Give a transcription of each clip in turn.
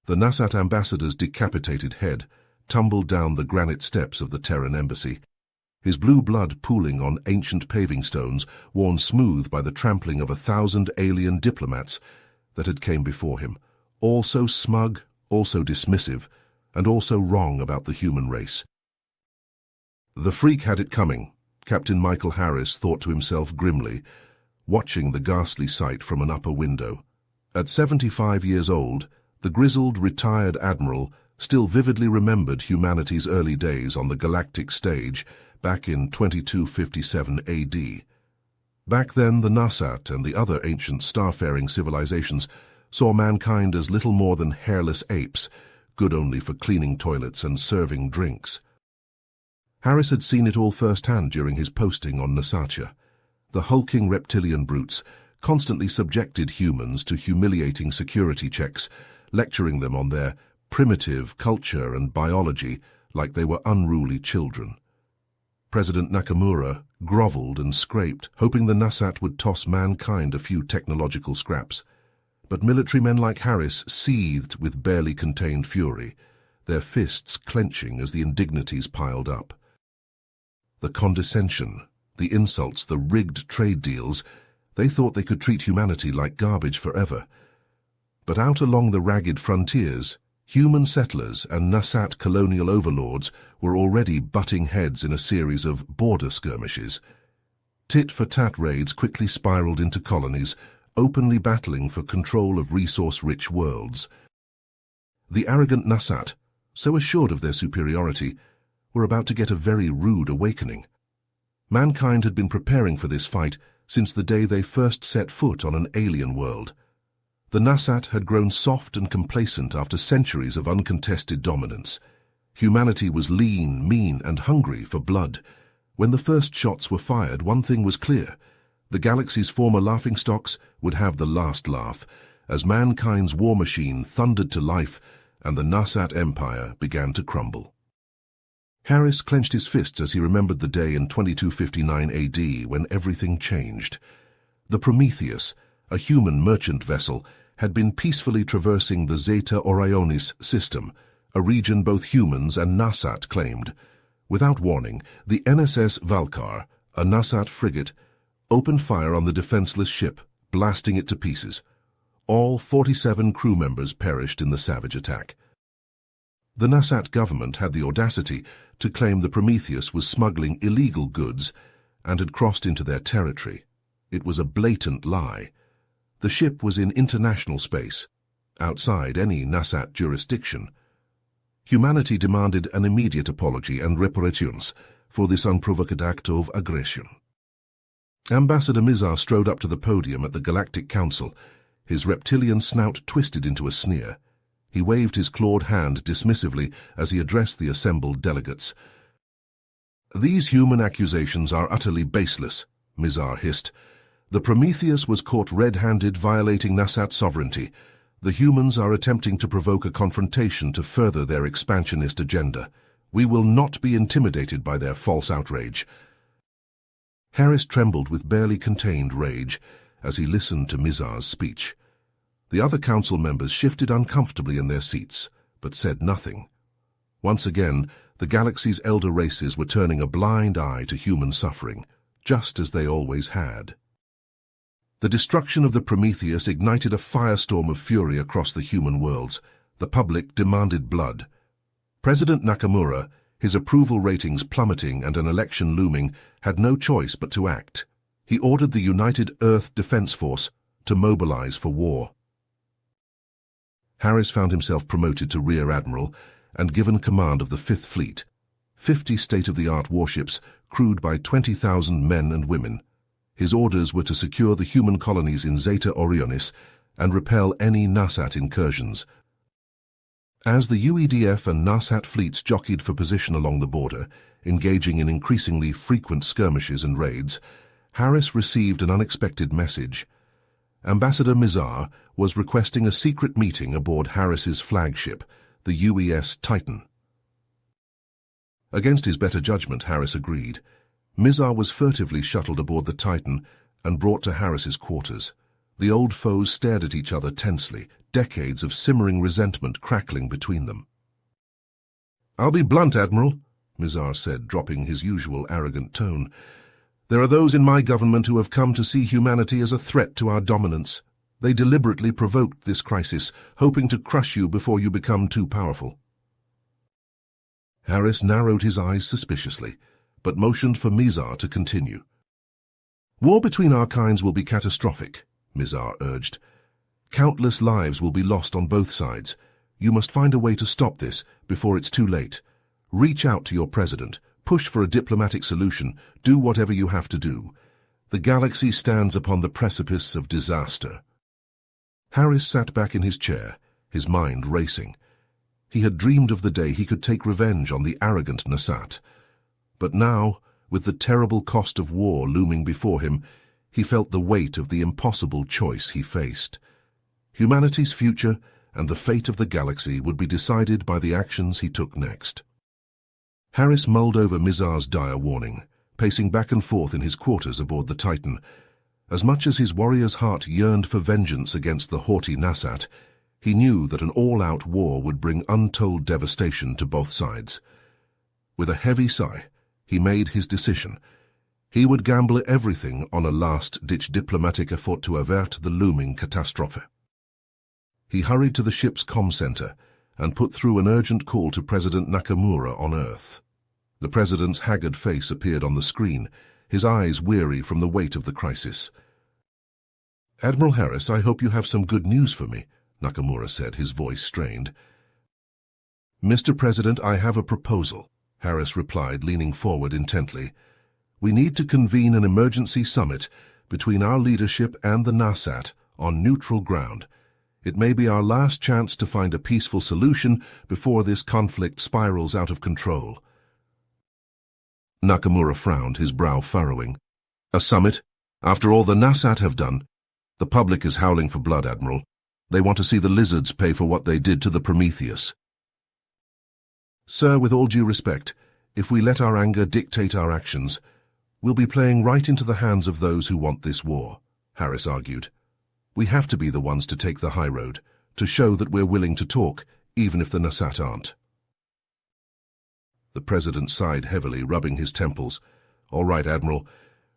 The Nasat ambassador's decapitated head tumbled down the granite steps of the Terran embassy, his blue blood pooling on ancient paving stones worn smooth by the trampling of 1,000 alien diplomats that had came before him, all so smug, also dismissive, and also wrong about the human race. The freak had it coming, Captain Michael Harris thought to himself grimly, watching the ghastly sight from an upper window. At 75 years old, the grizzled, retired admiral still vividly remembered humanity's early days on the galactic stage back in 2257 AD. Back then, the Nasat and the other ancient starfaring civilizations saw mankind as little more than hairless apes, good only for cleaning toilets and serving drinks. Harris had seen it all firsthand during his posting on Nasacha. The hulking reptilian brutes constantly subjected humans to humiliating security checks, lecturing them on their primitive culture and biology like they were unruly children. President Nakamura groveled and scraped, hoping the Nasat would toss mankind a few technological scraps. But military men like Harris seethed with barely contained fury, their fists clenching as the indignities piled up. The condescension, the insults, the rigged trade deals, they thought they could treat humanity like garbage forever. But out along the ragged frontiers, human settlers and Nasat colonial overlords were already butting heads in a series of border skirmishes. Tit-for-tat raids quickly spiraled into colonies, openly battling for control of resource-rich worlds. The arrogant Nasat, so assured of their superiority, were about to get a very rude awakening. Mankind had been preparing for this fight since the day they first set foot on an alien world. The Nasat had grown soft and complacent after centuries of uncontested dominance. Humanity was lean, mean, and hungry for blood. When the first shots were fired, one thing was clear. The galaxy's former Laughingstocks would have the last laugh, as mankind's war machine thundered to life and the Nasat Empire began to crumble. Harris clenched his fists as he remembered the day in 2259 AD when everything changed. The Prometheus, a human merchant vessel, had been peacefully traversing the Zeta Orionis system, a region both humans and Nasat claimed. Without warning, the NSS Valkar, a Nasat frigate, opened fire on the defenseless ship, blasting it to pieces. All 47 crew members perished in the savage attack. The Nasat government had the audacity to claim the Prometheus was smuggling illegal goods and had crossed into their territory. It was a blatant lie. The ship was in international space, outside any Nasat jurisdiction. Humanity demanded an immediate apology and reparations for this unprovoked act of aggression. Ambassador Mizar strode up to the podium at the Galactic Council, his reptilian snout twisted into a sneer. He waved his clawed hand dismissively as he addressed the assembled delegates. "These human accusations are utterly baseless," Mizar hissed. "The Prometheus was caught red-handed violating Nasat sovereignty. The humans are attempting to provoke a confrontation to further their expansionist agenda. We will not be intimidated by their false outrage." Harris trembled with barely contained rage as he listened to Mizar's speech. The other council members shifted uncomfortably in their seats, but said nothing. Once again, the galaxy's elder races were turning a blind eye to human suffering, just as they always had. The destruction of the Prometheus ignited a firestorm of fury across the human worlds. The public demanded blood. President Nakamura, his approval ratings plummeting and an election looming, had no choice but to act. He ordered the United Earth Defense Force to mobilize for war. Harris found himself promoted to Rear Admiral and given command of the Fifth Fleet, 50 state-of-the-art warships crewed by 20,000 men and women. His orders were to secure the human colonies in Zeta Orionis and repel any Nasat incursions. As the UEDF and Nasat fleets jockeyed for position along the border, engaging in increasingly frequent skirmishes and raids, Harris received an unexpected message. Ambassador Mizar was requesting a secret meeting aboard Harris's flagship, the UES Titan. Against his better judgment, Harris agreed. Mizar was furtively shuttled aboard the Titan and brought to Harris's quarters. The old foes stared at each other tensely, decades of simmering resentment crackling between them. "I'll be blunt, Admiral," Mizar said, dropping his usual arrogant tone. "There are those in my government who have come to see humanity as a threat to our dominance. They deliberately provoked this crisis, hoping to crush you before you become too powerful." Harris narrowed his eyes suspiciously, but motioned for Mizar to continue. "War between our kinds will be catastrophic," Mizar urged. "Countless lives will be lost on both sides. You must find a way to stop this before it's too late. Reach out to your president, push for a diplomatic solution, do whatever you have to do. The galaxy stands upon the precipice of disaster." Harris sat back in his chair, his mind racing. He had dreamed of the day he could take revenge on the arrogant Nasat. But now, with the terrible cost of war looming before him, he felt the weight of the impossible choice he faced. Humanity's future and the fate of the galaxy would be decided by the actions he took next. Harris mulled over Mizar's dire warning, pacing back and forth in his quarters aboard the Titan. As much as his warrior's heart yearned for vengeance against the haughty Nasat, he knew that an all-out war would bring untold devastation to both sides. With a heavy sigh, he made his decision. He would gamble everything on a last-ditch diplomatic effort to avert the looming catastrophe. He hurried to the ship's comm center and put through an urgent call to President Nakamura on Earth. The president's haggard face appeared on the screen, his eyes weary from the weight of the crisis. "Admiral Harris, I hope you have some good news for me," Nakamura said, his voice strained. "Mr. President, I have a proposal," Harris replied, leaning forward intently. "We need to convene an emergency summit between our leadership and the Nasat on neutral ground. It may be our last chance to find a peaceful solution before this conflict spirals out of control." Nakamura frowned, his brow furrowing. "A summit? After all the Nasat have done? The public is howling for blood, Admiral. They want to see the lizards pay for what they did to the Prometheus." "Sir, with all due respect, if we let our anger dictate our actions, we'll be playing right into the hands of those who want this war," Harris argued. "We have to be the ones to take the high road, to show that we're willing to talk, even if the Nasat aren't." The president sighed heavily, rubbing his temples. "All right, Admiral.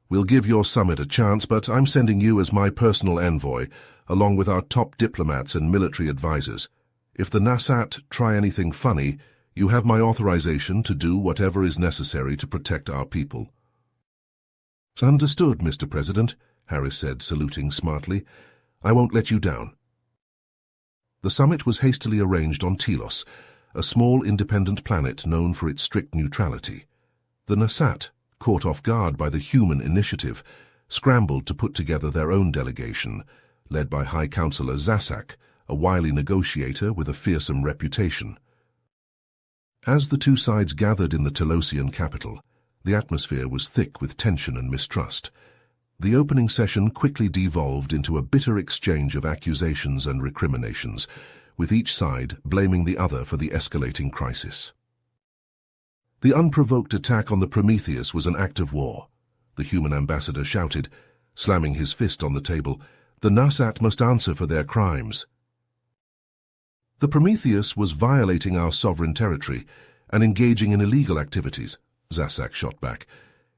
We'll give your summit a chance, but I'm sending you as my personal envoy, along with our top diplomats and military advisors. If the Nasat try anything funny, you have my authorization to do whatever is necessary to protect our people." "Understood, Mr. President," Harris said, saluting smartly. "I won't let you down." The summit was hastily arranged on Telos, a small independent planet known for its strict neutrality. The Nasat, caught off guard by the human initiative, scrambled to put together their own delegation, led by High Counselor Zasak, a wily negotiator with a fearsome reputation. As the two sides gathered in the Telosian capital, the atmosphere was thick with tension and mistrust. The opening session quickly devolved into a bitter exchange of accusations and recriminations, with each side blaming the other for the escalating crisis. The unprovoked attack on the Prometheus was an act of war, the human ambassador shouted, slamming his fist on the table. "The Nasat must answer for their crimes." "The Prometheus was violating our sovereign territory and engaging in illegal activities," Zasak shot back,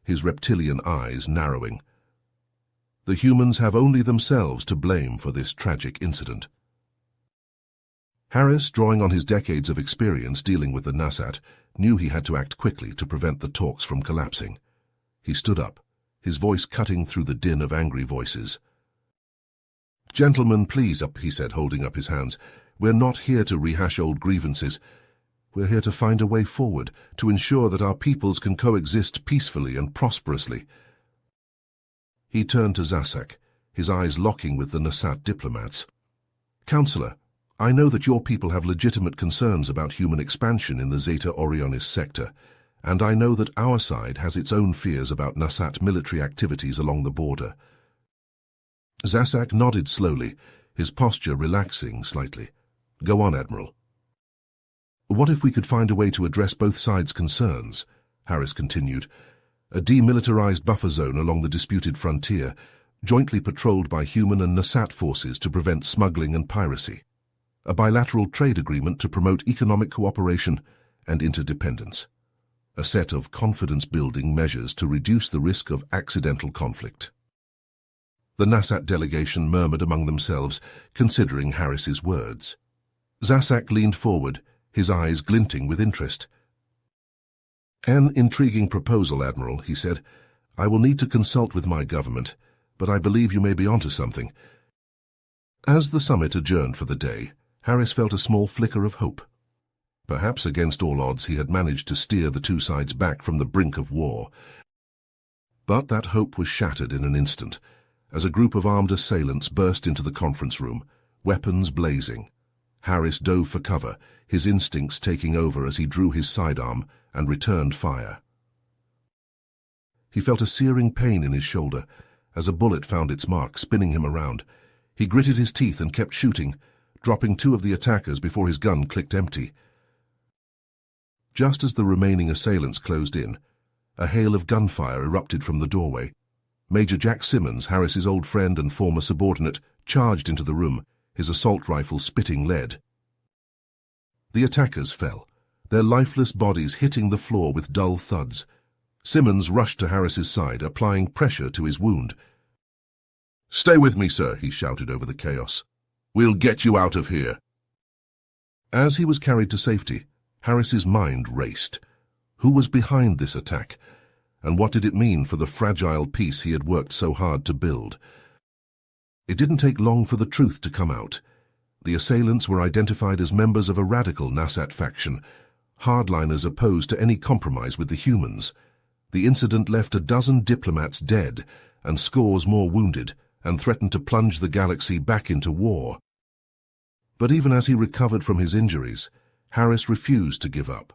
his reptilian eyes narrowing. "The humans have only themselves to blame for this tragic incident." Harris, drawing on his decades of experience dealing with the Nasat, knew he had to act quickly to prevent the talks from collapsing. He stood up, his voice cutting through the din of angry voices. "Gentlemen, please," he said, holding up his hands. "We're not here to rehash old grievances. We're here to find a way forward, to ensure that our peoples can coexist peacefully and prosperously." He turned to Zasak, his eyes locking with the Nasat diplomats. "Counselor, I know that your people have legitimate concerns about human expansion in the Zeta Orionis sector, and I know that our side has its own fears about Nasat military activities along the border." Zasak nodded slowly, his posture relaxing slightly. "Go on, Admiral." "What if we could find a way to address both sides' concerns?" Harris continued. "A demilitarized buffer zone along the disputed frontier, jointly patrolled by human and Nasat forces to prevent smuggling and piracy." a bilateral trade agreement to promote economic cooperation and interdependence, a set of confidence-building measures to reduce the risk of accidental conflict. The Nasat delegation murmured among themselves, considering Harris's words. Zasak leaned forward, his eyes glinting with interest. "An intriguing proposal, Admiral," he said. "I will need to consult with my government, but I believe you may be onto something." As the summit adjourned for the day, Harris felt a small flicker of hope. Perhaps against all odds he had managed to steer the two sides back from the brink of war. But that hope was shattered in an instant, as a group of armed assailants burst into the conference room, weapons blazing. Harris dove for cover, his instincts taking over as he drew his sidearm and returned fire. He felt a searing pain in his shoulder as a bullet found its mark, spinning him around. He gritted his teeth and kept shooting, dropping two of the attackers before his gun clicked empty. Just as the remaining assailants closed in, a hail of gunfire erupted from the doorway. Major Jack Simmons, Harris's old friend and former subordinate, charged into the room, his assault rifle spitting lead. The attackers fell, their lifeless bodies hitting the floor with dull thuds. Simmons rushed to Harris's side, applying pressure to his wound. "Stay with me, sir," he shouted over the chaos. "We'll get you out of here." As he was carried to safety, Harris's mind raced. Who was behind this attack? And what did it mean for the fragile peace he had worked so hard to build? It didn't take long for the truth to come out. The assailants were identified as members of a radical Nasat faction, hardliners opposed to any compromise with the humans. The incident left a dozen diplomats dead and scores more wounded, and threatened to plunge the galaxy back into war. But even as he recovered from his injuries, Harris refused to give up.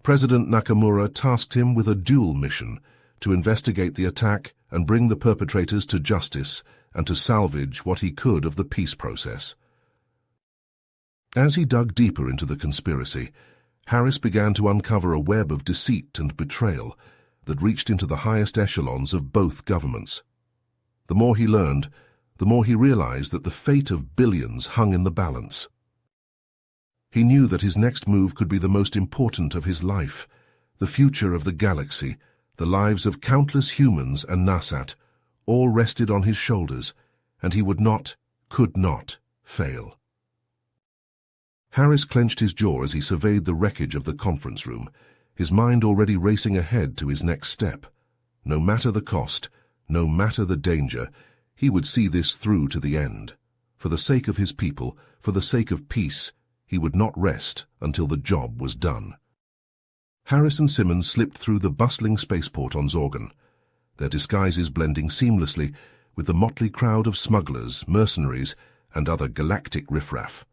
President Nakamura tasked him with a dual mission: to investigate the attack and bring the perpetrators to justice, and to salvage what he could of the peace process. As he dug deeper into the conspiracy, Harris began to uncover a web of deceit and betrayal that reached into the highest echelons of both governments. The more he learned, the more he realized that the fate of billions hung in the balance. He knew that his next move could be the most important of his life. The future of the galaxy, the lives of countless humans and Nasat, all rested on his shoulders, and he would not, could not, fail. Harris clenched his jaw as he surveyed the wreckage of the conference room, his mind already racing ahead to his next step. No matter the cost, no matter the danger, he would see this through to the end. For the sake of his people, for the sake of peace, he would not rest until the job was done. Harris and Simmons slipped through the bustling spaceport on Zorgan, their disguises blending seamlessly with the motley crowd of smugglers, mercenaries, and other galactic riffraff.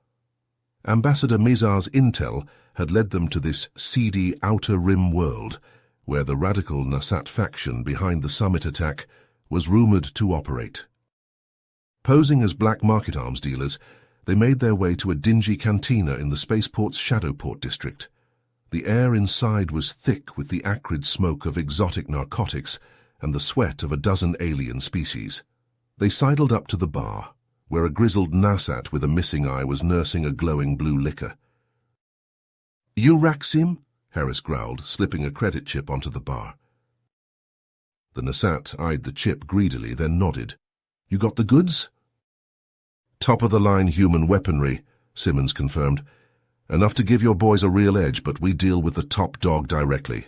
Ambassador Mizar's intel had led them to this seedy outer rim world, where the radical Nasat faction behind the summit attack was rumored to operate. Posing as black market arms dealers, they made their way to a dingy cantina in the spaceport's Shadowport district. The air inside was thick with the acrid smoke of exotic narcotics and the sweat of a dozen alien species. They sidled up to the bar, where a grizzled Nasat with a missing eye was nursing a glowing blue liquor. "You Raxim?" Harris growled, slipping a credit chip onto the bar. The Nasat eyed the chip greedily, then nodded. "You got the goods?" "Top-of-the-line human weaponry," Simmons confirmed. "Enough to give your boys a real edge, but we deal with the top dog directly."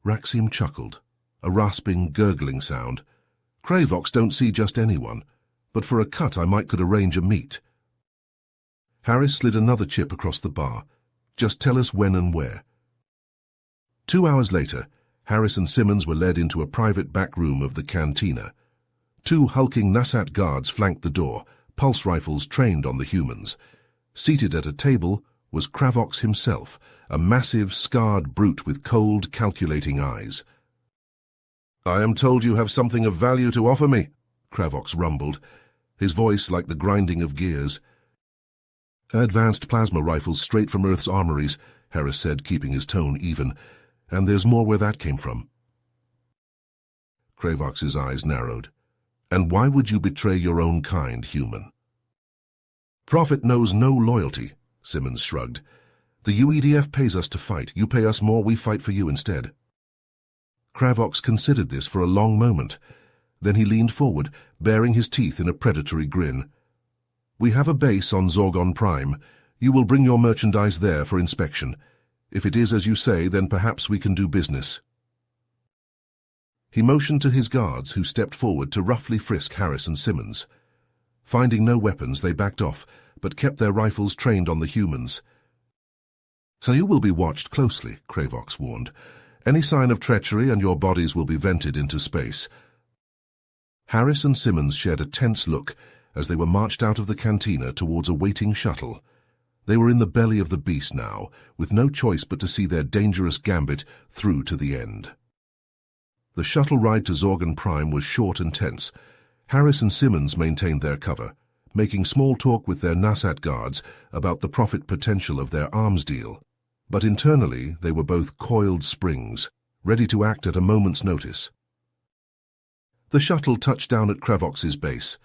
Raxim chuckled, a rasping, gurgling sound. "Kravoks don't see just anyone, but for a cut I could arrange a meet." Harris slid another chip across the bar. "Just tell us when and where." 2 hours later, Harris and Simmons were led into a private back room of the cantina. 2 hulking Nasat guards flanked the door, pulse rifles trained on the humans. Seated at a table was Kravoks himself, a massive, scarred brute with cold, calculating eyes. "I am told you have something of value to offer me," Kravoks rumbled, his voice like the grinding of gears. "Advanced plasma rifles straight from Earth's armories," Harris said, keeping his tone even. "And there's more where that came from." Kravoks's eyes narrowed. "And why would you betray your own kind, human?" Profit knows no loyalty, Simmons shrugged. The UEDF pays us to fight. You pay us more, we fight for you instead. Cravox considered this for a long moment. Then he leaned forward, baring his teeth in a predatory grin. We have a base on Zorgon Prime. You will bring your merchandise there for inspection. If it is as you say, then perhaps we can do business. He motioned to his guards, who stepped forward to roughly frisk Harris and Simmons. Finding no weapons, they backed off, but kept their rifles trained on the humans. So you will be watched closely, Cravox warned. Any sign of treachery and your bodies will be vented into space. Harris and Simmons shared a tense look as they were marched out of the cantina towards a waiting shuttle. They were in the belly of the beast now, with no choice but to see their dangerous gambit through to the end. The shuttle ride to Zorgon Prime was short and tense. Harris and Simmons maintained their cover, making small talk with their Nasat guards about the profit potential of their arms deal. But internally, they were both coiled springs, ready to act at a moment's notice. The shuttle touched down at Cravox's base,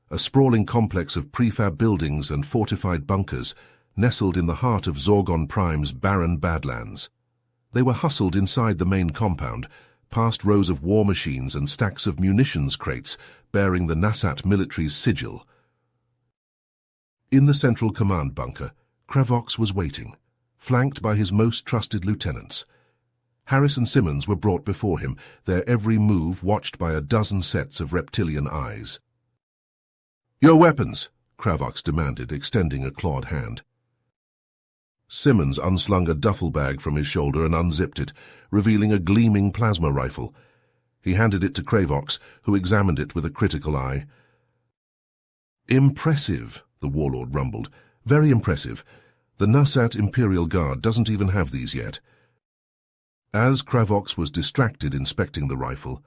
a sprawling complex of prefab buildings and fortified bunkers nestled in the heart of Zorgon Prime's barren badlands. They were hustled inside the main compound, past rows of war machines and stacks of munitions crates bearing the Nasat military's sigil. In the central command bunker, Cravox was waiting, flanked by his most trusted lieutenants. Harris and Simmons were brought before him, their every move watched by a dozen sets of reptilian eyes. "Your weapons," Cravox demanded, extending a clawed hand. Simmons unslung a duffel bag from his shoulder and unzipped it, revealing a gleaming plasma rifle. He handed it to Cravox, who examined it with a critical eye. "Impressive," the warlord rumbled. "Very impressive. The Nasat Imperial Guard doesn't even have these yet." As Cravox was distracted inspecting the rifle,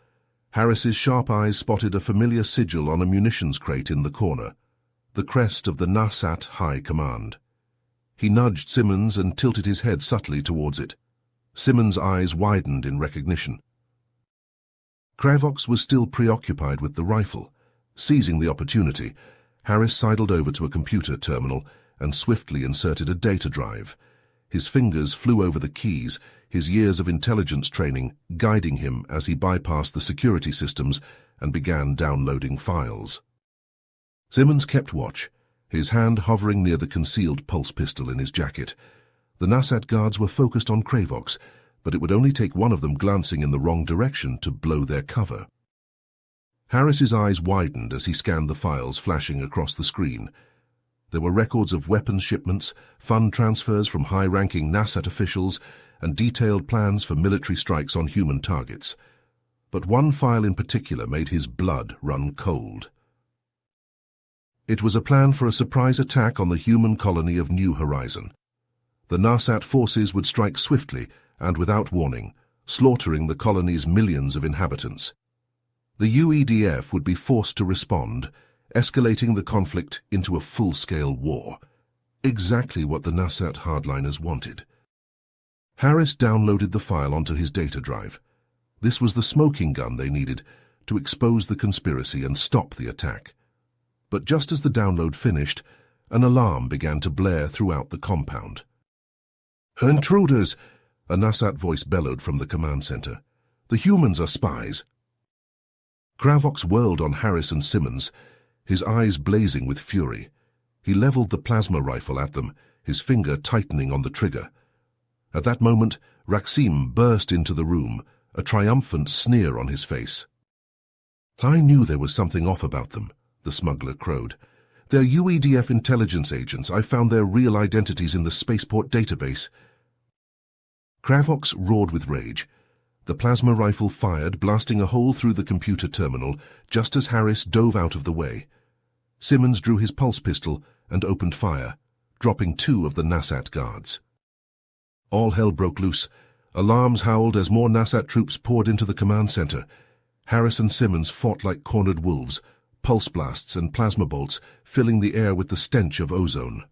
Harris's sharp eyes spotted a familiar sigil on a munitions crate in the corner, the crest of the Nasat High Command. He nudged Simmons and tilted his head subtly towards it. Simmons' eyes widened in recognition. Cravox was still preoccupied with the rifle. Seizing the opportunity, Harris sidled over to a computer terminal and swiftly inserted a data drive. His fingers flew over the keys, his years of intelligence training guiding him as he bypassed the security systems and began downloading files. Simmons kept watch, his hand hovering near the concealed pulse pistol in his jacket. The Nasat guards were focused on Cravox, but it would only take one of them glancing in the wrong direction to blow their cover. Harris's eyes widened as he scanned the files flashing across the screen. There were records of weapons shipments, fund transfers from high-ranking Nasat officials, and detailed plans for military strikes on human targets. But one file in particular made his blood run cold. It was a plan for a surprise attack on the human colony of New Horizon. The Nasat forces would strike swiftly and without warning, slaughtering the colony's millions of inhabitants. The UEDF would be forced to respond, escalating the conflict into a full-scale war. Exactly what the Nasat hardliners wanted. Harris downloaded the file onto his data drive. This was the smoking gun they needed to expose the conspiracy and stop the attack. But just as the download finished, an alarm began to blare throughout the compound. "Intruders!" a Nasat voice bellowed from the command center. "The humans are spies." Cravox whirled on Harris and Simmons, his eyes blazing with fury. He leveled the plasma rifle at them, his finger tightening on the trigger. At that moment, Raksim burst into the room, a triumphant sneer on his face. "I knew there was something off about them," the smuggler crowed. "They're UEDF intelligence agents. I found their real identities in the spaceport database." Cravox roared with rage. The plasma rifle fired, blasting a hole through the computer terminal just as Harris dove out of the way. Simmons drew his pulse pistol and opened fire, dropping 2 of the Nasat guards. All hell broke loose. Alarms howled as more Nasat troops poured into the command center. Harris and Simmons fought like cornered wolves, pulse blasts and plasma bolts filling the air with the stench of ozone.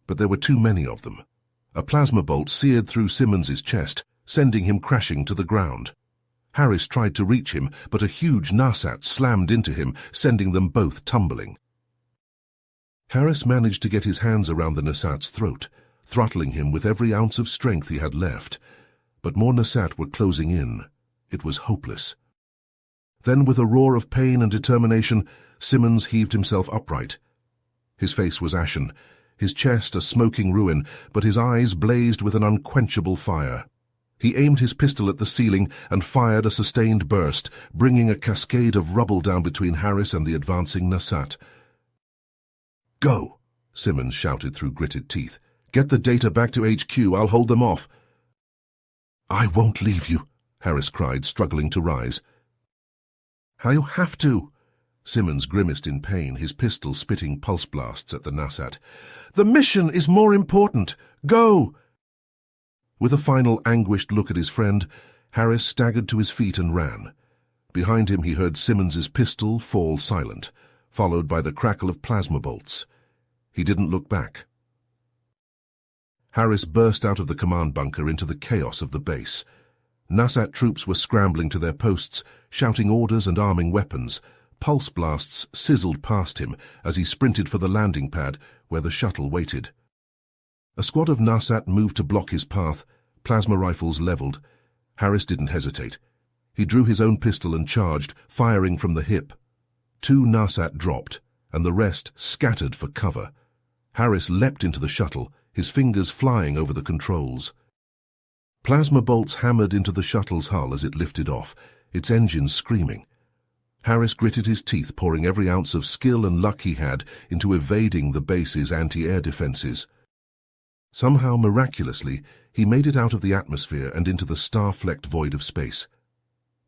But there were too many of them. A plasma bolt seared through Simmons's chest, sending him crashing to the ground. Harris tried to reach him, but a huge Nasat slammed into him, sending them both tumbling. Harris managed to get his hands around the Nasat's throat, throttling him with every ounce of strength he had left. But more Nasat were closing in. It was hopeless. Then, with a roar of pain and determination, Simmons heaved himself upright. His face was ashen, his chest a smoking ruin, but his eyes blazed with an unquenchable fire. He aimed his pistol at the ceiling and fired a sustained burst, bringing a cascade of rubble down between Harris and the advancing Nasat. "Go!" Simmons shouted through gritted teeth. "Get the data back to HQ. I'll hold them off." "I won't leave you," Harris cried, struggling to rise. "I'll have to." Simmons grimaced in pain, his pistol spitting pulse blasts at the Nasat. "The mission is more important. Go!" With a final anguished look at his friend, Harris staggered to his feet and ran. Behind him he heard Simmons's pistol fall silent, followed by the crackle of plasma bolts. He didn't look back. Harris burst out of the command bunker into the chaos of the base. Nasat troops were scrambling to their posts, shouting orders and arming weapons. Pulse blasts sizzled past him as he sprinted for the landing pad where the shuttle waited. A squad of Nasat moved to block his path, plasma rifles leveled. Harris didn't hesitate. He drew his own pistol and charged, firing from the hip. 2 Nasat dropped, and the rest scattered for cover. Harris leapt into the shuttle, his fingers flying over the controls. Plasma bolts hammered into the shuttle's hull as it lifted off, its engines screaming. Harris gritted his teeth, pouring every ounce of skill and luck he had into evading the base's anti-air defenses. Somehow, miraculously, he made it out of the atmosphere and into the star-flecked void of space.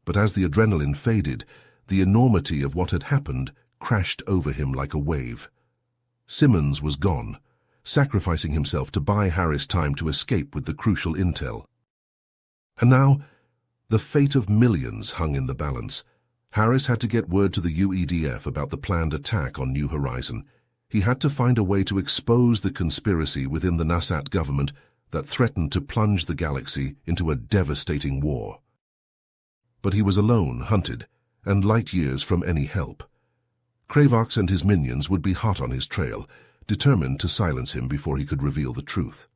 But as the adrenaline faded, the enormity of what had happened crashed over him like a wave. Simmons was gone, sacrificing himself to buy Harris time to escape with the crucial intel. And now, the fate of millions hung in the balance. Harris had to get word to the UEDF about the planned attack on New Horizon. He had to find a way to expose the conspiracy within the Nasat government that threatened to plunge the galaxy into a devastating war. But he was alone, hunted, and light years from any help. Kravox and his minions would be hot on his trail, determined to silence him before he could reveal the truth.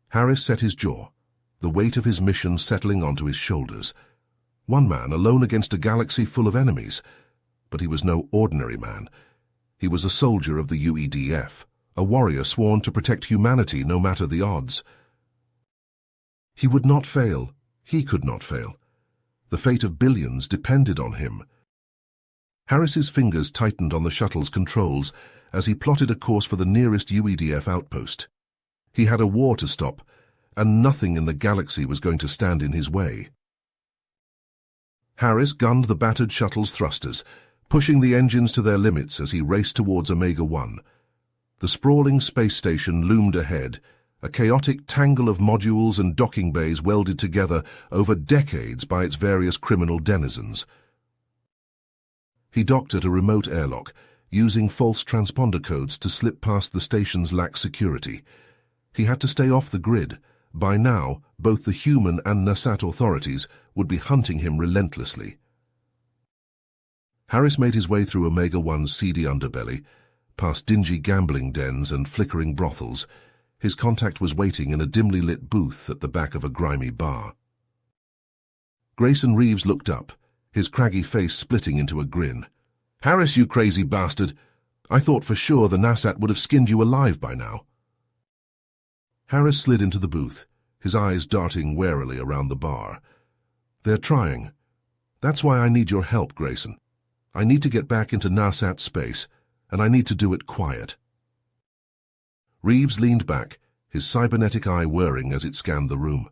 Harris set his jaw, the weight of his mission settling onto his shoulders. One man alone against a galaxy full of enemies. But he was no ordinary man. He was a soldier of the UEDF, a warrior sworn to protect humanity no matter the odds. He would not fail. He could not fail. The fate of billions depended on him. Harris's fingers tightened on the shuttle's controls as he plotted a course for the nearest UEDF outpost. He had a war to stop, and nothing in the galaxy was going to stand in his way. Harris gunned the battered shuttle's thrusters, pushing the engines to their limits as he raced towards Omega-1. The sprawling space station loomed ahead, a chaotic tangle of modules and docking bays welded together over decades by its various criminal denizens. He docked at a remote airlock, using false transponder codes to slip past the station's lax security. He had to stay off the grid. By now, both the human and Nasat authorities would be hunting him relentlessly. Harris made his way through Omega-1's seedy underbelly, past dingy gambling dens and flickering brothels. His contact was waiting in a dimly lit booth at the back of a grimy bar. Grayson Reeves looked up, his craggy face splitting into a grin. "Harris, you crazy bastard! I thought for sure the Nasat would have skinned you alive by now." Harris slid into the booth, his eyes darting warily around the bar. "They're trying. That's why I need your help, Grayson. I need to get back into Nasat space, and I need to do it quiet." Reeves leaned back, his cybernetic eye whirring as it scanned the room.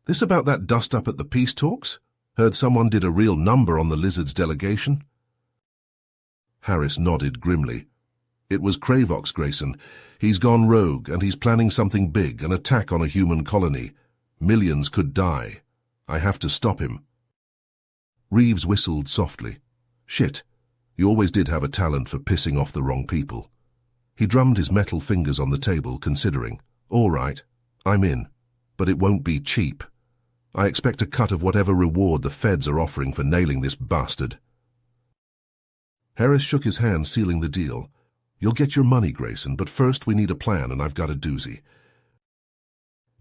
"This about that dust-up at the peace talks? Heard someone did a real number on the Lizard's delegation?" Harris nodded grimly. "It was Kravox, Grayson. He's gone rogue, and he's planning something big, an attack on a human colony. Millions could die. I have to stop him." Reeves whistled softly. "Shit, you always did have a talent for pissing off the wrong people." He drummed his metal fingers on the table, considering. "All right, I'm in, but it won't be cheap. I expect a cut of whatever reward the feds are offering for nailing this bastard." Harris shook his hand, sealing the deal. You'll get your money, Grayson, but first we need a plan, and I've got a doozy.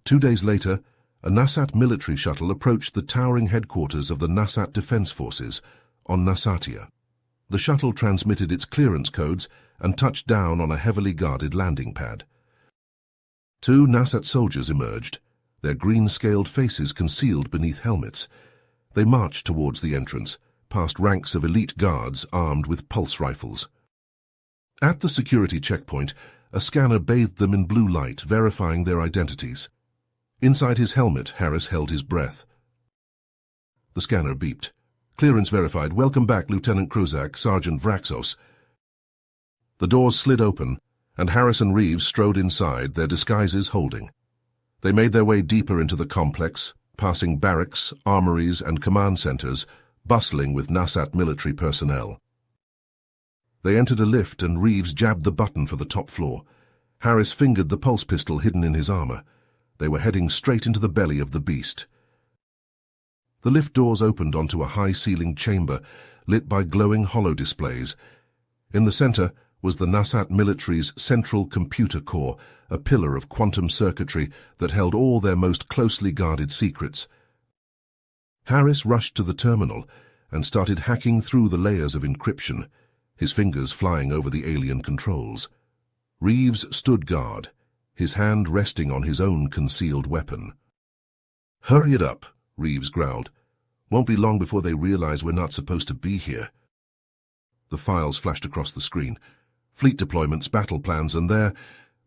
2 days later, a Nasat military shuttle approached the towering headquarters of the Nasat Defense Forces on Nasatia. The shuttle transmitted its clearance codes and touched down on a heavily guarded landing pad. 2 Nasat soldiers emerged, their green-scaled faces concealed beneath helmets. They marched towards the entrance, past ranks of elite guards armed with pulse rifles. At the security checkpoint, a scanner bathed them in blue light, verifying their identities. Inside his helmet, Harris held his breath. The scanner beeped. Clearance verified. Welcome back, Lieutenant Kruzak, Sergeant Vraxos. The doors slid open, and Harris and Reeves strode inside, their disguises holding. They made their way deeper into the complex, passing barracks, armories, and command centers, bustling with Nasat military personnel. They entered a lift, and Reeves jabbed the button for the top floor. Harris fingered the pulse pistol hidden in his armor. They were heading straight into the belly of the beast. The lift doors opened onto a high-ceilinged chamber, lit by glowing holodisplays. In the center was the Nasat military's central computer core, a pillar of quantum circuitry that held all their most closely guarded secrets. Harris rushed to the terminal and started hacking through the layers of encryption, his fingers flying over the alien controls. Reeves stood guard, his hand resting on his own concealed weapon. "Hurry it up," Reeves growled. "Won't be long before they realize we're not supposed to be here." The files flashed across the screen. Fleet deployments, battle plans, and there,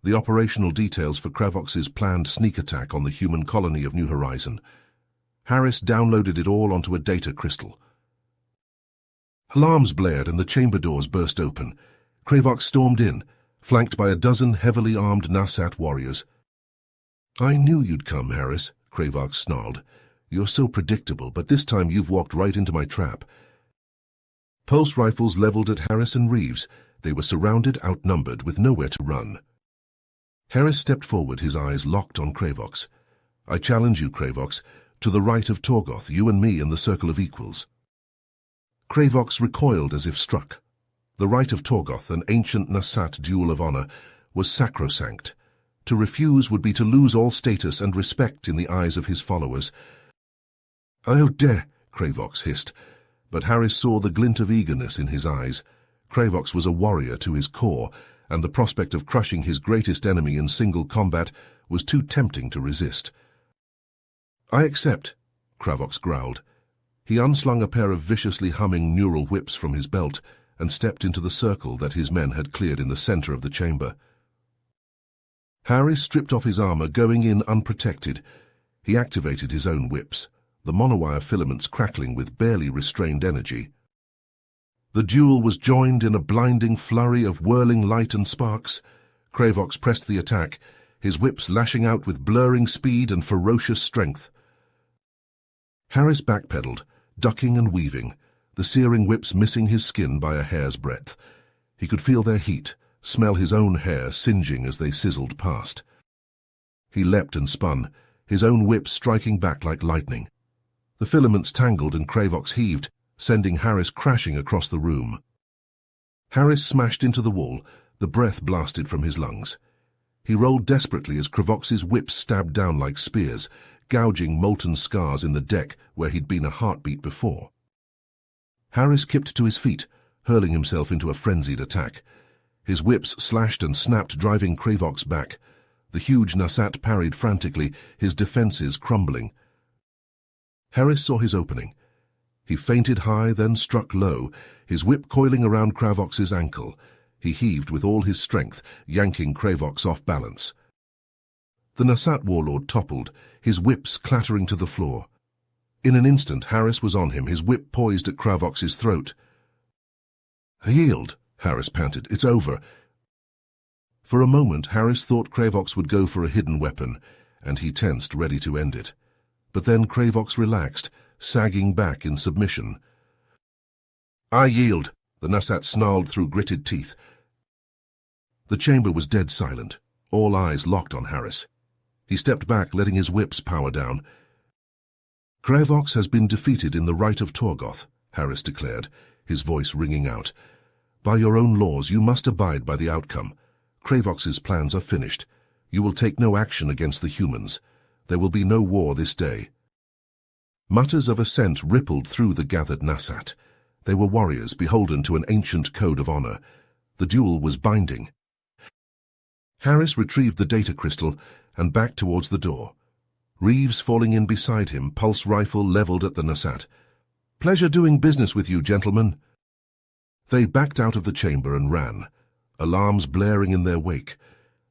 the operational details for Kravox's planned sneak attack on the human colony of New Horizon. Harris downloaded it all onto a data crystal. Alarms blared and the chamber doors burst open. Kravox stormed in, flanked by a dozen heavily armed Nasat warriors. "I knew you'd come, Harris," Kravox snarled. "You're so predictable, but this time you've walked right into my trap." Pulse rifles leveled at Harris and Reeves. They were surrounded, outnumbered, with nowhere to run. Harris stepped forward, his eyes locked on Kravox. "I challenge you, Kravox, to the right of Torgoth, you and me in the circle of equals." Kravox recoiled as if struck. The right of Torgoth, an ancient Nasat duel of honor, was sacrosanct. To refuse would be to lose all status and respect in the eyes of his followers. "How dare!" Kravox hissed, but Harris saw the glint of eagerness in his eyes. Kravox was a warrior to his core, and the prospect of crushing his greatest enemy in single combat was too tempting to resist. "I accept," Kravox growled. He unslung a pair of viciously humming neural whips from his belt and stepped into the circle that his men had cleared in the center of the chamber. Harris stripped off his armor, going in unprotected. He activated his own whips, the monowire filaments crackling with barely restrained energy. The duel was joined in a blinding flurry of whirling light and sparks. Kravox pressed the attack, his whips lashing out with blurring speed and ferocious strength. Harris backpedaled, ducking and weaving, the searing whips missing his skin by a hair's breadth. He could feel their heat, smell his own hair singeing as they sizzled past. He leapt and spun, his own whips striking back like lightning. The filaments tangled and Kravox heaved, sending Harris crashing across the room. Harris smashed into the wall, the breath blasted from his lungs. He rolled desperately as Kravox's whips stabbed down like spears, gouging molten scars in the deck where he'd been a heartbeat before. Harris kipped to his feet, hurling himself into a frenzied attack. His whips slashed and snapped, driving Kravox back. The huge Nasat parried frantically, his defenses crumbling. Harris saw his opening. He feinted high, then struck low, his whip coiling around Kravox's ankle. He heaved with all his strength, yanking Kravox off balance. The Nasat warlord toppled, his whips clattering to the floor. In an instant, Harris was on him, his whip poised at Kravox's throat. "Yield," Harris panted. "It's over." For a moment, Harris thought Kravox would go for a hidden weapon, and he tensed, ready to end it. But then Kravox relaxed, sagging back in submission. "I yield," the Nasat snarled through gritted teeth. The chamber was dead silent, all eyes locked on Harris. He stepped back, letting his whips power down. "Kravox has been defeated in the right of Torgoth," Harris declared, his voice ringing out. By your own laws, you must abide by the outcome. Kravox's plans are finished. You will take no action against the humans. There will be no war this day." Mutters of assent rippled through the gathered Nasat. They were warriors beholden to an ancient code of honor. The duel was binding. Harris retrieved the data crystal and backed towards the door. Reeves falling in beside him, pulse rifle leveled at the Nasat. "Pleasure doing business with you, gentlemen." They backed out of the chamber and ran, alarms blaring in their wake.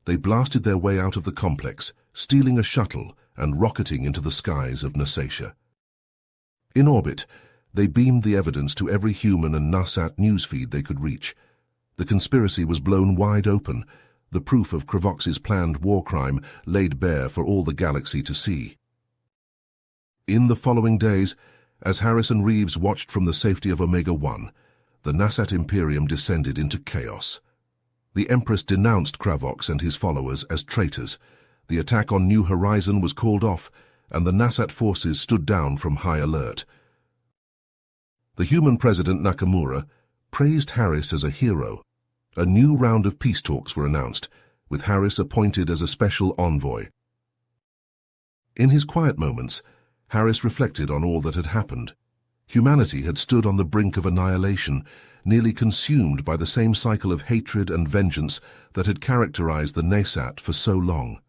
They blasted their way out of the complex, stealing a shuttle and rocketing into the skies of Nasatia. In orbit, they beamed the evidence to every human and Nasat newsfeed they could reach. The conspiracy was blown wide open, the proof of Kravox's planned war crime laid bare for all the galaxy to see. In the following days, as Harris and Reeves watched from the safety of Omega-1, the Nasat Imperium descended into chaos. The Empress denounced Kravox and his followers as traitors. The attack on New Horizon was called off, and the Nasat forces stood down from high alert. The human president Nakamura praised Harris as a hero. A new round of peace talks were announced, with Harris appointed as a special envoy. In his quiet moments, Harris reflected on all that had happened. Humanity had stood on the brink of annihilation, nearly consumed by the same cycle of hatred and vengeance that had characterized the Nasat for so long.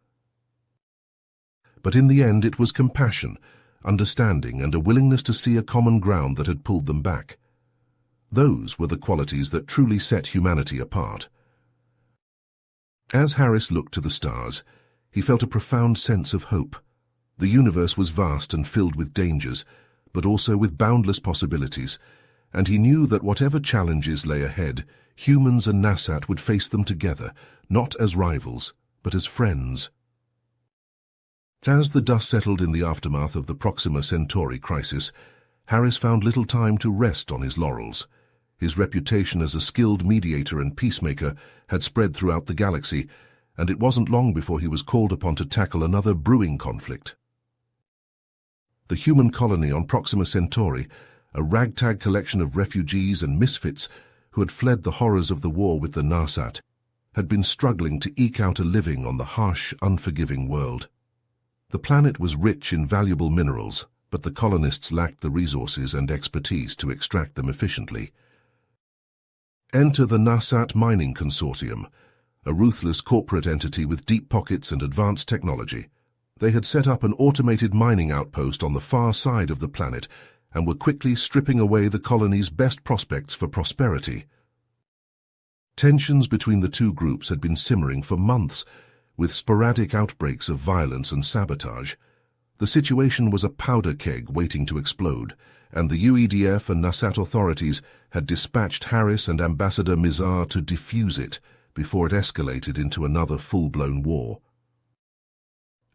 But in the end it was compassion, understanding, and a willingness to see a common ground that had pulled them back. Those were the qualities that truly set humanity apart. As Harris looked to the stars, he felt a profound sense of hope. The universe was vast and filled with dangers, but also with boundless possibilities, and he knew that whatever challenges lay ahead, humans and Nasat would face them together, not as rivals, but as friends. As the dust settled in the aftermath of the Proxima Centauri crisis, Harris found little time to rest on his laurels. His reputation as a skilled mediator and peacemaker had spread throughout the galaxy, and it wasn't long before he was called upon to tackle another brewing conflict. The human colony on Proxima Centauri, a ragtag collection of refugees and misfits who had fled the horrors of the war with the Nasat, had been struggling to eke out a living on the harsh, unforgiving world. The planet was rich in valuable minerals, but the colonists lacked the resources and expertise to extract them efficiently. Enter the Nasat Mining Consortium, a ruthless corporate entity with deep pockets and advanced technology. They had set up an automated mining outpost on the far side of the planet and were quickly stripping away the colony's best prospects for prosperity. Tensions between the two groups had been simmering for months, with sporadic outbreaks of violence and sabotage. The situation was a powder keg waiting to explode, and the UEDF and Nasat authorities had dispatched Harris and Ambassador Mizar to defuse it before it escalated into another full-blown war.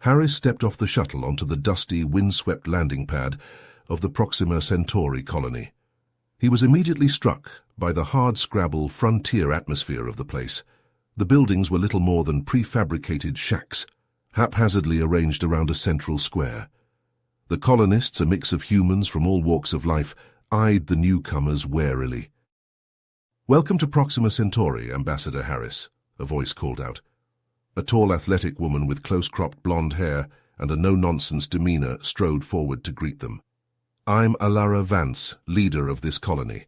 Harris stepped off the shuttle onto the dusty, windswept landing pad of the Proxima Centauri colony. He was immediately struck by the hard-scrabble frontier atmosphere of the place. The buildings were little more than prefabricated shacks, haphazardly arranged around a central square. The colonists, a mix of humans from all walks of life, eyed the newcomers warily. "Welcome to Proxima Centauri, Ambassador Harris," a voice called out. A tall, athletic woman with close-cropped blonde hair and a no-nonsense demeanor strode forward to greet them. "I'm Alara Vance, leader of this colony."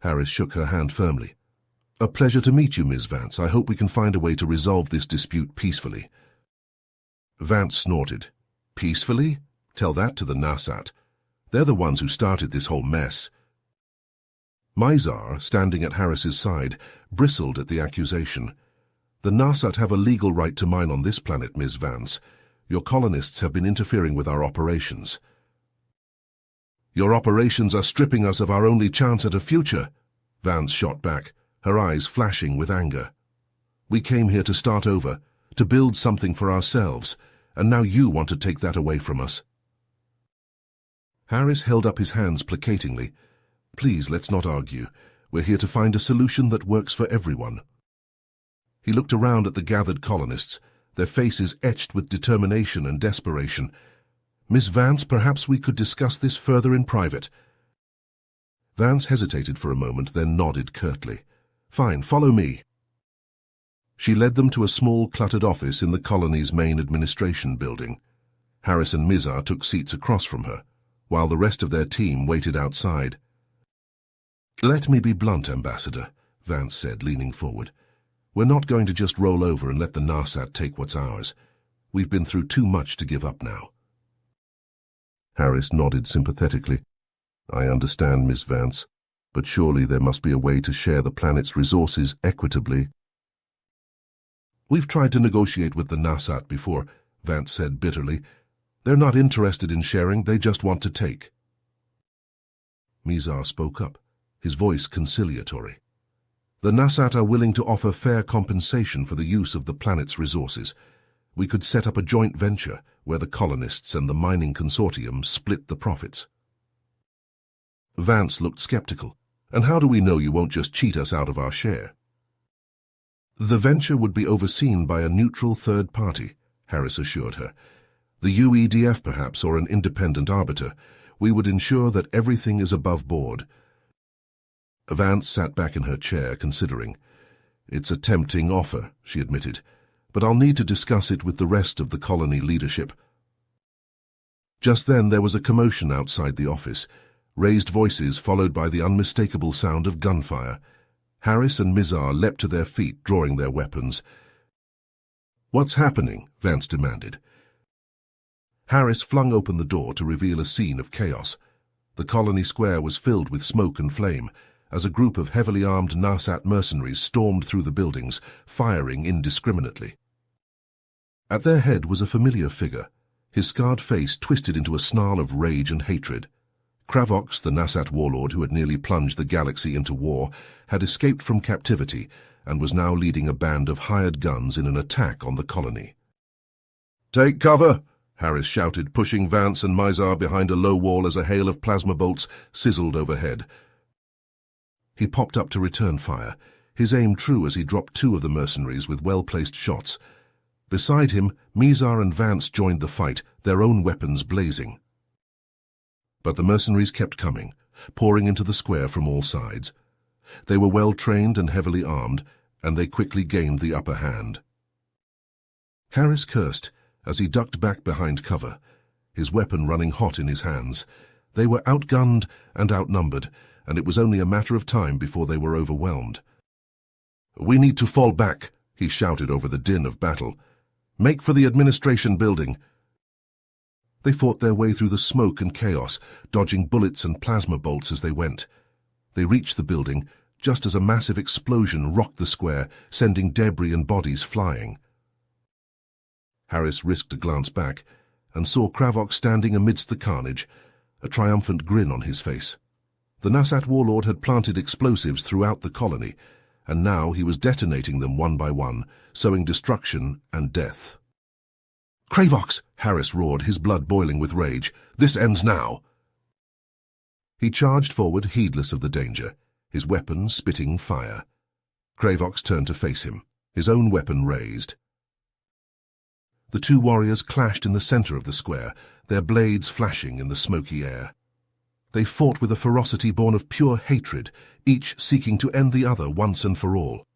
Harris shook her hand firmly. "A pleasure to meet you, Ms. Vance. I hope we can find a way to resolve this dispute peacefully." Vance snorted. "Peacefully? Tell that to the Nasat. They're the ones who started this whole mess." Mizar, standing at Harris's side, bristled at the accusation. "The Nasat have a legal right to mine on this planet, Ms. Vance. Your colonists have been interfering with our operations." "Your operations are stripping us of our only chance at a future," Vance shot back, her eyes flashing with anger. "We came here to start over, to build something for ourselves, and now you want to take that away from us." Harris held up his hands placatingly. "Please, let's not argue. We're here to find a solution that works for everyone." He looked around at the gathered colonists, their faces etched with determination and desperation. "Miss Vance, perhaps we could discuss this further in private." Vance hesitated for a moment, then nodded curtly. "Fine, follow me." She led them to a small, cluttered office in the colony's main administration building. Harris and Mizar took seats across from her, while the rest of their team waited outside. "Let me be blunt, Ambassador," Vance said, leaning forward. "We're not going to just roll over and let the Narsat take what's ours. We've been through too much to give up now." Harris nodded sympathetically. "I understand, Miss Vance, but surely there must be a way to share the planet's resources equitably." "We've tried to negotiate with the Narsat before," Vance said bitterly. "They're not interested in sharing, they just want to take." Mizar spoke up, his voice conciliatory. "The Narsat are willing to offer fair compensation for the use of the planet's resources. We could set up a joint venture where the colonists and the mining consortium split the profits." Vance looked skeptical. "And how do we know you won't just cheat us out of our share?" "The venture would be overseen by a neutral third party," Harris assured her. "The UEDF perhaps, or an independent arbiter. We would ensure that everything is above board." Vance sat back in her chair, considering. "It's a tempting offer," she admitted, "but I'll need to discuss it with the rest of the colony leadership." Just then there was a commotion outside the office, raised voices followed by the unmistakable sound of gunfire. Harris and Mizar leapt to their feet, drawing their weapons. "What's happening?" Vance demanded. Harris flung open the door to reveal a scene of chaos. The colony square was filled with smoke and flame, as a group of heavily armed Narsat mercenaries stormed through the buildings, firing indiscriminately. At their head was a familiar figure, his scarred face twisted into a snarl of rage and hatred. Kravox, the Narsat warlord who had nearly plunged the galaxy into war, had escaped from captivity and was now leading a band of hired guns in an attack on the colony. "Take cover!" Harris shouted, pushing Vance and Mizar behind a low wall as a hail of plasma bolts sizzled overhead. He popped up to return fire, his aim true as he dropped two of the mercenaries with well-placed shots. Beside him, Mizar and Vance joined the fight, their own weapons blazing. But the mercenaries kept coming, pouring into the square from all sides. They were well-trained and heavily armed, and they quickly gained the upper hand. Harris cursed as he ducked back behind cover, his weapon running hot in his hands. They were outgunned and outnumbered, and it was only a matter of time before they were overwhelmed. "We need to fall back," he shouted over the din of battle. "Make for the administration building." They fought their way through the smoke and chaos, dodging bullets and plasma bolts as they went. They reached the building just as a massive explosion rocked the square, sending debris and bodies flying. Harris risked a glance back and saw Kravox standing amidst the carnage, a triumphant grin on his face. The Narsat warlord had planted explosives throughout the colony, and now he was detonating them one by one, sowing destruction and death. "Kravox!" Harris roared, his blood boiling with rage. "This ends now!" He charged forward, heedless of the danger, his weapon spitting fire. Kravox turned to face him, his own weapon raised. The two warriors clashed in the center of the square, their blades flashing in the smoky air. They fought with a ferocity born of pure hatred, each seeking to end the other once and for all.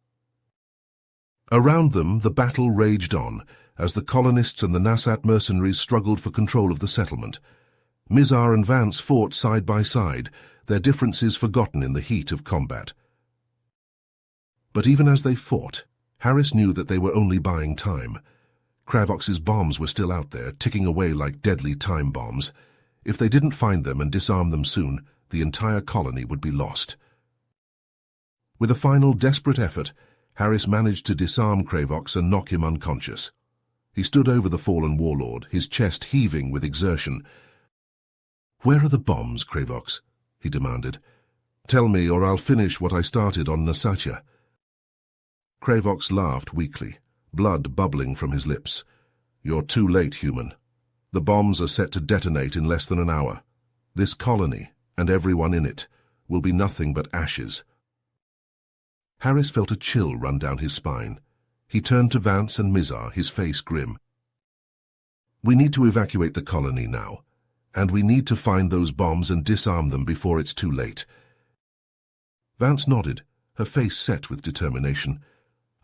Around them, the battle raged on, as the colonists and the Narsat mercenaries struggled for control of the settlement. Mizar and Vance fought side by side, their differences forgotten in the heat of combat. But even as they fought, Harris knew that they were only buying time. Kravox's bombs were still out there, ticking away like deadly time bombs. If they didn't find them and disarm them soon, the entire colony would be lost. With a final desperate effort, Harris managed to disarm Kravox and knock him unconscious. He stood over the fallen warlord, his chest heaving with exertion. "Where are the bombs, Kravox?" he demanded. "Tell me, or I'll finish what I started on Nasacha." Kravox laughed weakly, blood bubbling from his lips. "You're too late, human. The bombs are set to detonate in less than an hour. This colony, and everyone in it, will be nothing but ashes." Harris felt a chill run down his spine. He turned to Vance and Mizar, his face grim. "We need to evacuate the colony now, and we need to find those bombs and disarm them before it's too late. Vance nodded, her face set with determination.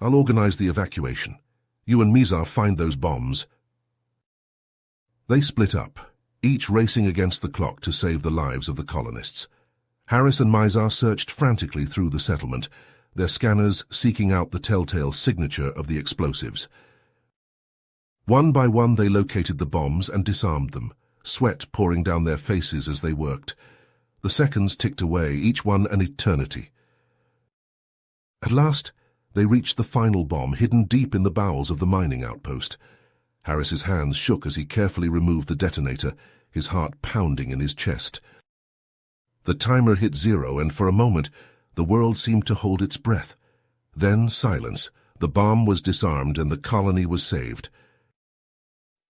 "I'll organize the evacuation. You and Mizar find those bombs." They split up, each racing against the clock to save the lives of the colonists. Harris and Mizar searched frantically through the settlement, their scanners seeking out the telltale signature of the explosives. One by one they located the bombs and disarmed them, sweat pouring down their faces as they worked. The seconds ticked away, each one an eternity. At last, they reached the final bomb hidden deep in the bowels of the mining outpost. Harris's hands shook as he carefully removed the detonator, his heart pounding in his chest. The timer hit 0, and for a moment, the world seemed to hold its breath. Then silence. The bomb was disarmed and the colony was saved.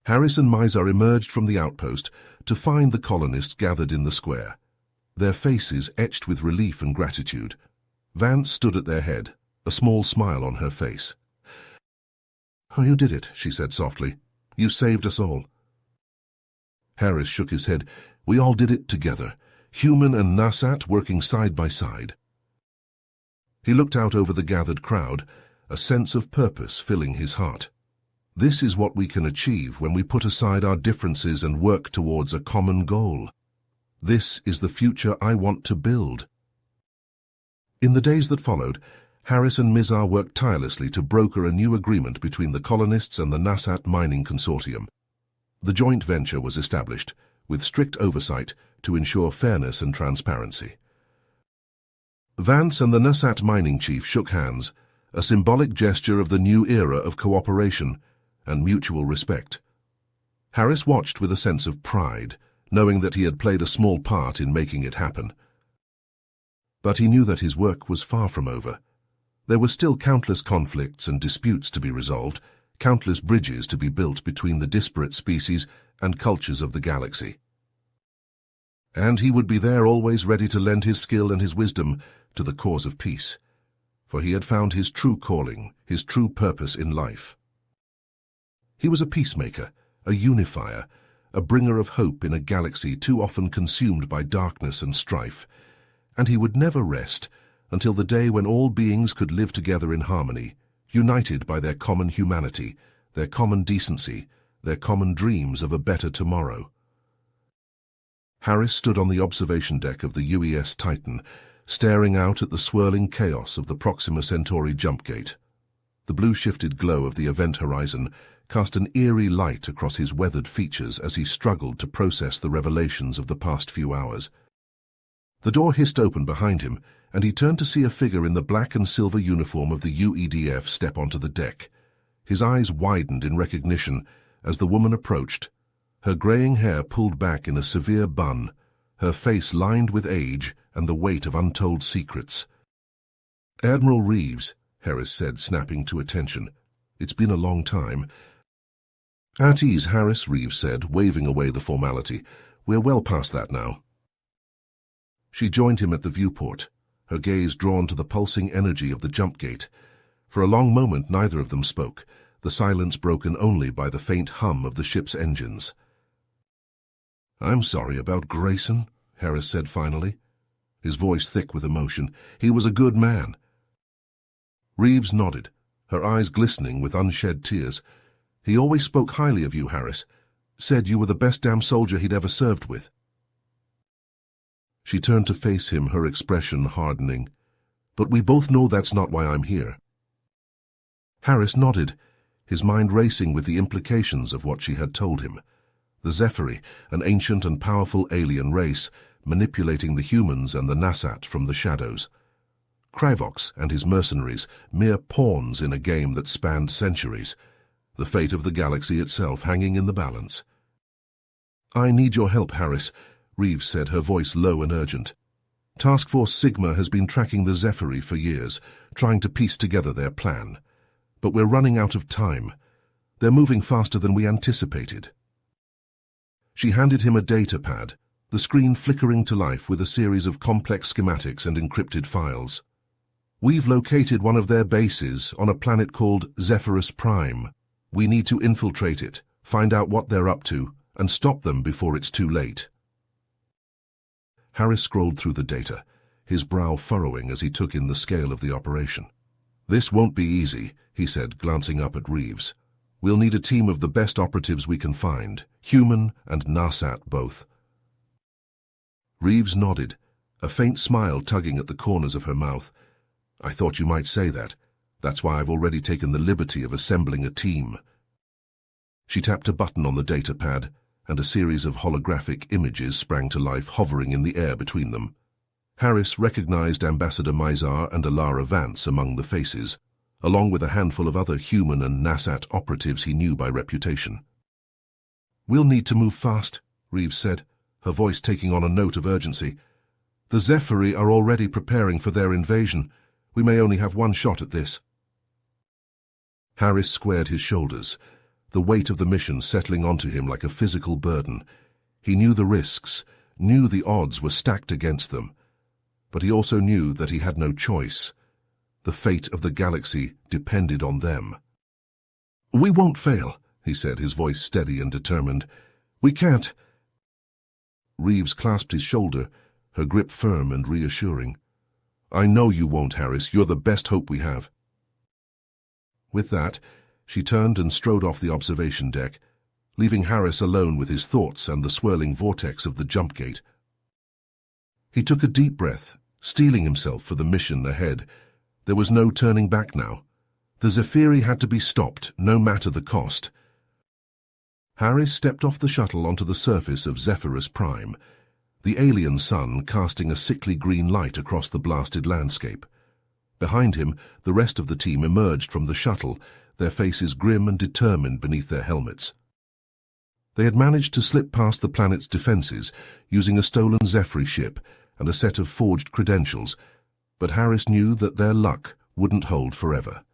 Harris and Mizar emerged from the outpost to find the colonists gathered in the square, their faces etched with relief and gratitude. Vance stood at their head, a small smile on her face. "Oh, you did it," she said softly. "You saved us all." Harris shook his head. "We all did it together, human and Nasat working side by side." He looked out over the gathered crowd, a sense of purpose filling his heart. This is what we can achieve when we put aside our differences and work towards a common goal. This is the future I want to build. In the days that followed, Harris and Mizar worked tirelessly to broker a new agreement between the colonists and the Nasat Mining Consortium. The joint venture was established, with strict oversight to ensure fairness and transparency. Vance and the Nasat mining chief shook hands, a symbolic gesture of the new era of cooperation and mutual respect. Harris watched with a sense of pride, knowing that he had played a small part in making it happen. But he knew that his work was far from over. There were still countless conflicts and disputes to be resolved, countless bridges to be built between the disparate species and cultures of the galaxy. And he would be there, always ready to lend his skill and his wisdom to the cause of peace, for he had found his true calling, his true purpose in life. He was a peacemaker, a unifier, a bringer of hope in a galaxy too often consumed by darkness and strife, and he would never rest until the day when all beings could live together in harmony, united by their common humanity, their common decency, their common dreams of a better tomorrow. Harris stood on the observation deck of the UES Titan, staring out at the swirling chaos of the Proxima Centauri jump gate. The blue-shifted glow of the event horizon cast an eerie light across his weathered features as he struggled to process the revelations of the past few hours. The door hissed open behind him, and he turned to see a figure in the black and silver uniform of the UEDF step onto the deck. His eyes widened in recognition as the woman approached, her graying hair pulled back in a severe bun, her face lined with age and the weight of untold secrets. "Admiral Reeves," Harris said, snapping to attention. "It's been a long time." "At ease, Harris," Reeves said, waving away the formality. "We're well past that now." She joined him at the viewport, her gaze drawn to the pulsing energy of the jump gate. For a long moment neither of them spoke, the silence broken only by the faint hum of the ship's engines. "I'm sorry about Grayson," Harris said finally, his voice thick with emotion. "He was a good man." Reeves nodded, her eyes glistening with unshed tears. "He always spoke highly of you, Harris. Said you were the best damn soldier he'd ever served with." She turned to face him, her expression hardening. "But we both know that's not why I'm here." Harris nodded, his mind racing with the implications of what she had told him. The Zephyri, an ancient and powerful alien race, manipulating the humans and the Nasat from the shadows. Kryvox and his mercenaries, mere pawns in a game that spanned centuries. The fate of the galaxy itself hanging in the balance. "I need your help, Harris," Reeves said, her voice low and urgent. "Task Force Sigma has been tracking the Zephyri for years, trying to piece together their plan. But we're running out of time. They're moving faster than we anticipated." She handed him a data pad, the screen flickering to life with a series of complex schematics and encrypted files. "We've located one of their bases on a planet called Zephyrus Prime. We need to infiltrate it, find out what they're up to, and stop them before it's too late." Harris scrolled through the data, his brow furrowing as he took in the scale of the operation. "This won't be easy," he said, glancing up at Reeves. "We'll need a team of the best operatives we can find, human and Nasat both." Reeves nodded, a faint smile tugging at the corners of her mouth. "I thought you might say that. That's why I've already taken the liberty of assembling a team." She tapped a button on the data pad, and a series of holographic images sprang to life, hovering in the air between them. Harris recognized Ambassador Mizar and Alara Vance among the faces, along with a handful of other human and Nasat operatives he knew by reputation. "We'll need to move fast," Reeves said, her voice taking on a note of urgency. "The Zephyri are already preparing for their invasion. We may only have one shot at this." Harris squared his shoulders, the weight of the mission settling onto him like a physical burden. He knew the risks, knew the odds were stacked against them, but he also knew that he had no choice. The fate of the galaxy depended on them. "We won't fail," he said, his voice steady and determined. "We can't." Reeves clasped his shoulder, her grip firm and reassuring. "I know you won't, Harris. You're the best hope we have." With that, she turned and strode off the observation deck, leaving Harris alone with his thoughts and the swirling vortex of the jump gate. He took a deep breath, steeling himself for the mission ahead. There was no turning back now. The Zephyri had to be stopped, no matter the cost. Harris stepped off the shuttle onto the surface of Zephyrus Prime, the alien sun casting a sickly green light across the blasted landscape. Behind him, the rest of the team emerged from the shuttle, their faces grim and determined beneath their helmets. They had managed to slip past the planet's defenses using a stolen Zephyri ship and a set of forged credentials, but Harris knew that their luck wouldn't hold forever.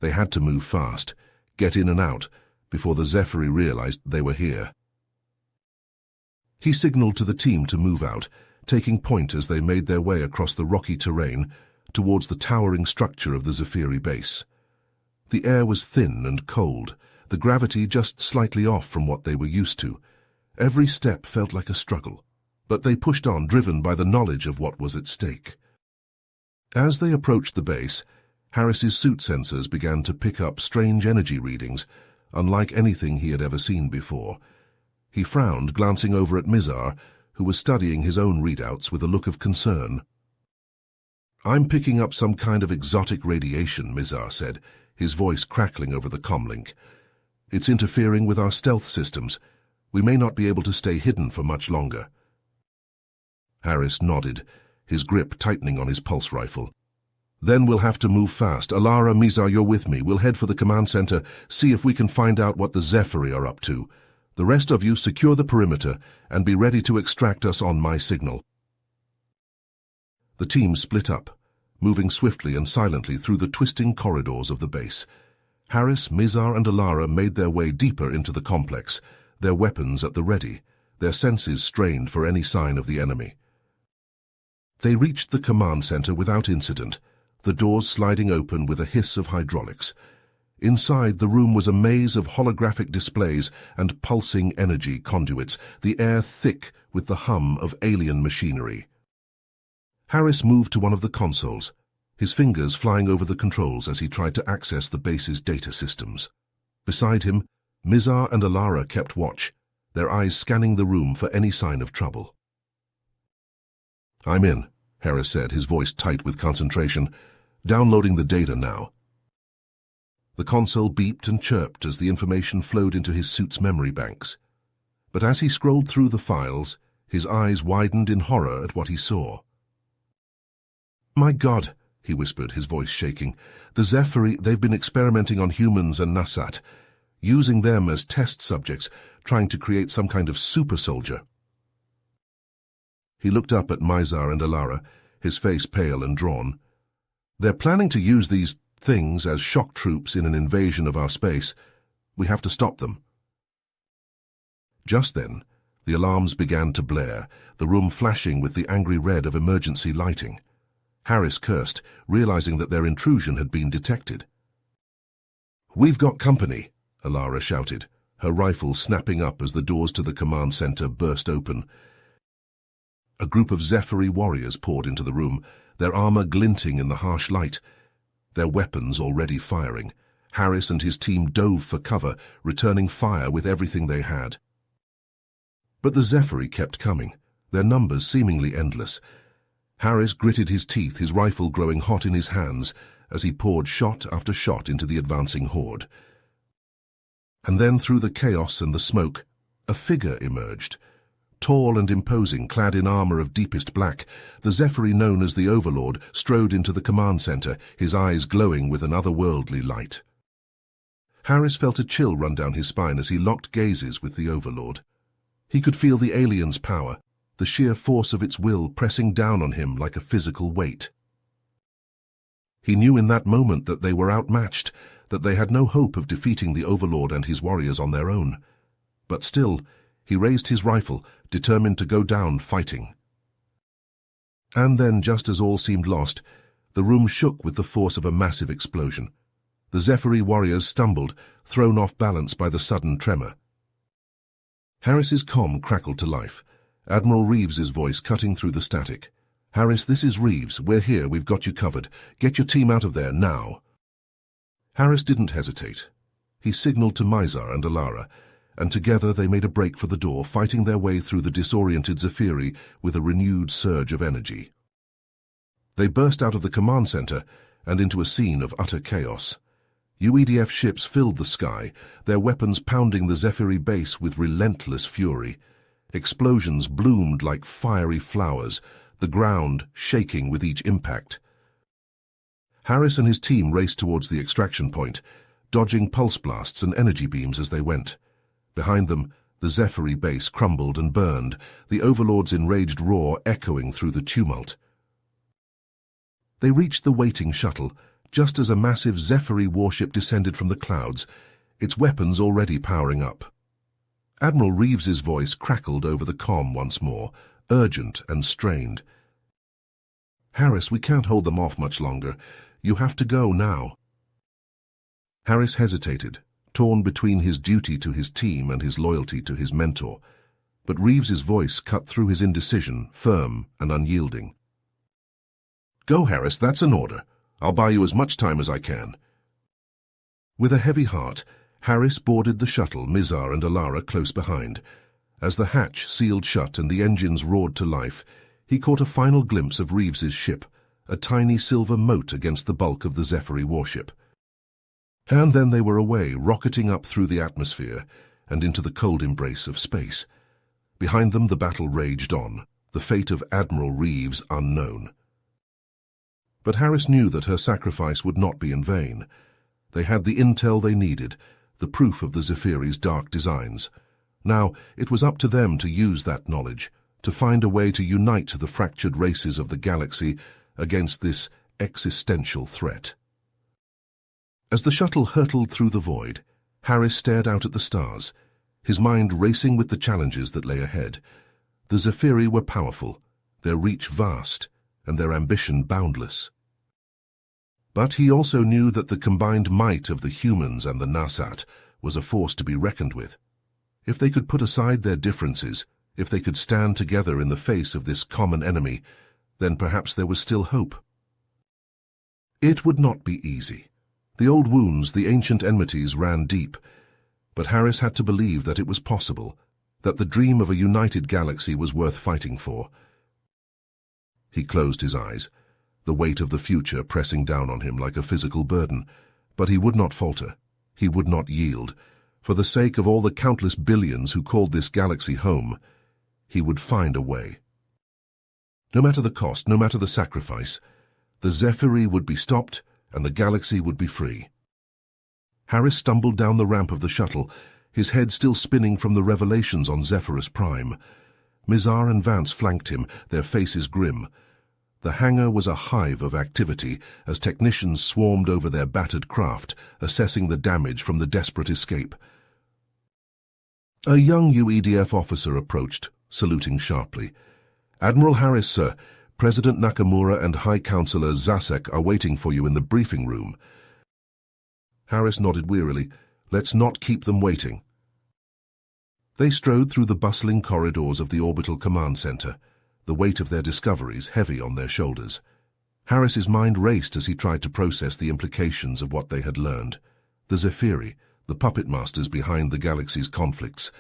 They had to move fast, get in and out, before the Zephyri realized they were here. He signaled to the team to move out, taking point as they made their way across the rocky terrain towards the towering structure of the Zephyri base. The air was thin and cold, the gravity just slightly off from what they were used to. Every step felt like a struggle, but they pushed on, driven by the knowledge of what was at stake. As they approached the base, Harris's suit sensors began to pick up strange energy readings, unlike anything he had ever seen before. He frowned, glancing over at Mizar, who was studying his own readouts with a look of concern. "I'm picking up some kind of exotic radiation," Mizar said, his voice crackling over the comlink. "It's interfering with our stealth systems. We may not be able to stay hidden for much longer." Harris nodded, his grip tightening on his pulse rifle. "Then we'll have to move fast. Alara, Mizar, you're with me. We'll head for the command center, see if we can find out what the Zephyri are up to. The rest of you secure the perimeter and be ready to extract us on my signal." The team split up, moving swiftly and silently through the twisting corridors of the base. Harris, Mizar, and Alara made their way deeper into the complex, their weapons at the ready, their senses strained for any sign of the enemy. They reached the command center without incident, the doors sliding open with a hiss of hydraulics. Inside, the room was a maze of holographic displays and pulsing energy conduits, the air thick with the hum of alien machinery. Harris moved to one of the consoles, his fingers flying over the controls as he tried to access the base's data systems. Beside him, Mizar and Alara kept watch, their eyes scanning the room for any sign of trouble. "I'm in," Harris said, his voice tight with concentration. "Downloading the data now." The console beeped and chirped as the information flowed into his suit's memory banks. But as he scrolled through the files, his eyes widened in horror at what he saw. "My God," he whispered, his voice shaking. "The Zephyri, they've been experimenting on humans and Nasat, using them as test subjects, trying to create some kind of super soldier." He looked up at Mizar and Alara, his face pale and drawn. "They're planning to use these things as shock troops in an invasion of our space. We have to stop them." Just then, the alarms began to blare, the room flashing with the angry red of emergency lighting. Harris cursed, realizing that their intrusion had been detected. "We've got company," Alara shouted, her rifle snapping up as the doors to the command center burst open. A group of HFY warriors poured into the room, their armor glinting in the harsh light, their weapons already firing. Harris and his team dove for cover, returning fire with everything they had. But the HFY kept coming, their numbers seemingly endless. Harris gritted his teeth, his rifle growing hot in his hands as he poured shot after shot into the advancing horde. And then through the chaos and the smoke, a figure emerged. Tall and imposing, clad in armor of deepest black, the HFY known as the Overlord strode into the command center, his eyes glowing with an otherworldly light. Harris felt a chill run down his spine as he locked gazes with the Overlord. He could feel the alien's power, the sheer force of its will pressing down on him like a physical weight. He knew in that moment that they were outmatched, that they had no hope of defeating the Overlord and his warriors on their own. But still, he raised his rifle, determined to go down fighting. And then, just as all seemed lost, the room shook with the force of a massive explosion. The HFY warriors stumbled, thrown off balance by the sudden tremor. Harris's comm crackled to life, Admiral Reeves's voice cutting through the static. "Harris, this is Reeves. We're here. We've got you covered. Get your team out of there, now." Harris didn't hesitate. He signaled to Mizar and Alara, and together they made a break for the door, fighting their way through the disoriented HFY with a renewed surge of energy. They burst out of the command center and into a scene of utter chaos. UEDF ships filled the sky, their weapons pounding the HFY base with relentless fury. Explosions bloomed like fiery flowers, the ground shaking with each impact. Harris and his team raced towards the extraction point, dodging pulse blasts and energy beams as they went. Behind them, the HFY base crumbled and burned, the Overlord's enraged roar echoing through the tumult. They reached the waiting shuttle, just as a massive HFY warship descended from the clouds, its weapons already powering up. Admiral Reeves's voice crackled over the comm once more, urgent and strained. "Harris, we can't hold them off much longer. You have to go now." Harris hesitated, torn between his duty to his team and his loyalty to his mentor. But Reeves's voice cut through his indecision, firm and unyielding. "Go, Harris, that's an order. I'll buy you as much time as I can." With a heavy heart, Harris boarded the shuttle, Mizar and Alara close behind. As the hatch sealed shut and the engines roared to life, he caught a final glimpse of Reeves's ship, a tiny silver mote against the bulk of the HFY warship. And then they were away, rocketing up through the atmosphere and into the cold embrace of space. Behind them the battle raged on, the fate of Admiral Reeves unknown. But Harris knew that her sacrifice would not be in vain. They had the intel they needed, the proof of the HFY's dark designs. Now, it was up to them to use that knowledge, to find a way to unite the fractured races of the galaxy against this existential threat. As the shuttle hurtled through the void, Harris stared out at the stars, his mind racing with the challenges that lay ahead. The HFY were powerful, their reach vast, and their ambition boundless. But he also knew that the combined might of the humans and the Nasat was a force to be reckoned with. If they could put aside their differences, if they could stand together in the face of this common enemy, then perhaps there was still hope. It would not be easy. The old wounds, the ancient enmities ran deep, but Harris had to believe that it was possible, that the dream of a united galaxy was worth fighting for. He closed his eyes, the weight of the future pressing down on him like a physical burden, but he would not falter. He would not yield. For the sake of all the countless billions who called this galaxy home, he would find a way. No matter the cost, no matter the sacrifice, the HFY would be stopped and the galaxy would be free. Harris stumbled down the ramp of the shuttle, his head still spinning from the revelations on Zephyrus Prime. Mizar and Vance flanked him, their faces grim. The hangar was a hive of activity as technicians swarmed over their battered craft, assessing the damage from the desperate escape. A young UEDF officer approached, saluting sharply. "Admiral Harris, sir. President Nakamura and High Counselor Zasek are waiting for you in the briefing room." Harris nodded wearily. "Let's not keep them waiting." They strode through the bustling corridors of the orbital command center. the weight of their discoveries heavy on their shoulders. Harris's mind raced as he tried to process the implications of what they had learned. The Zephyri, the puppet masters behind the galaxy's conflicts,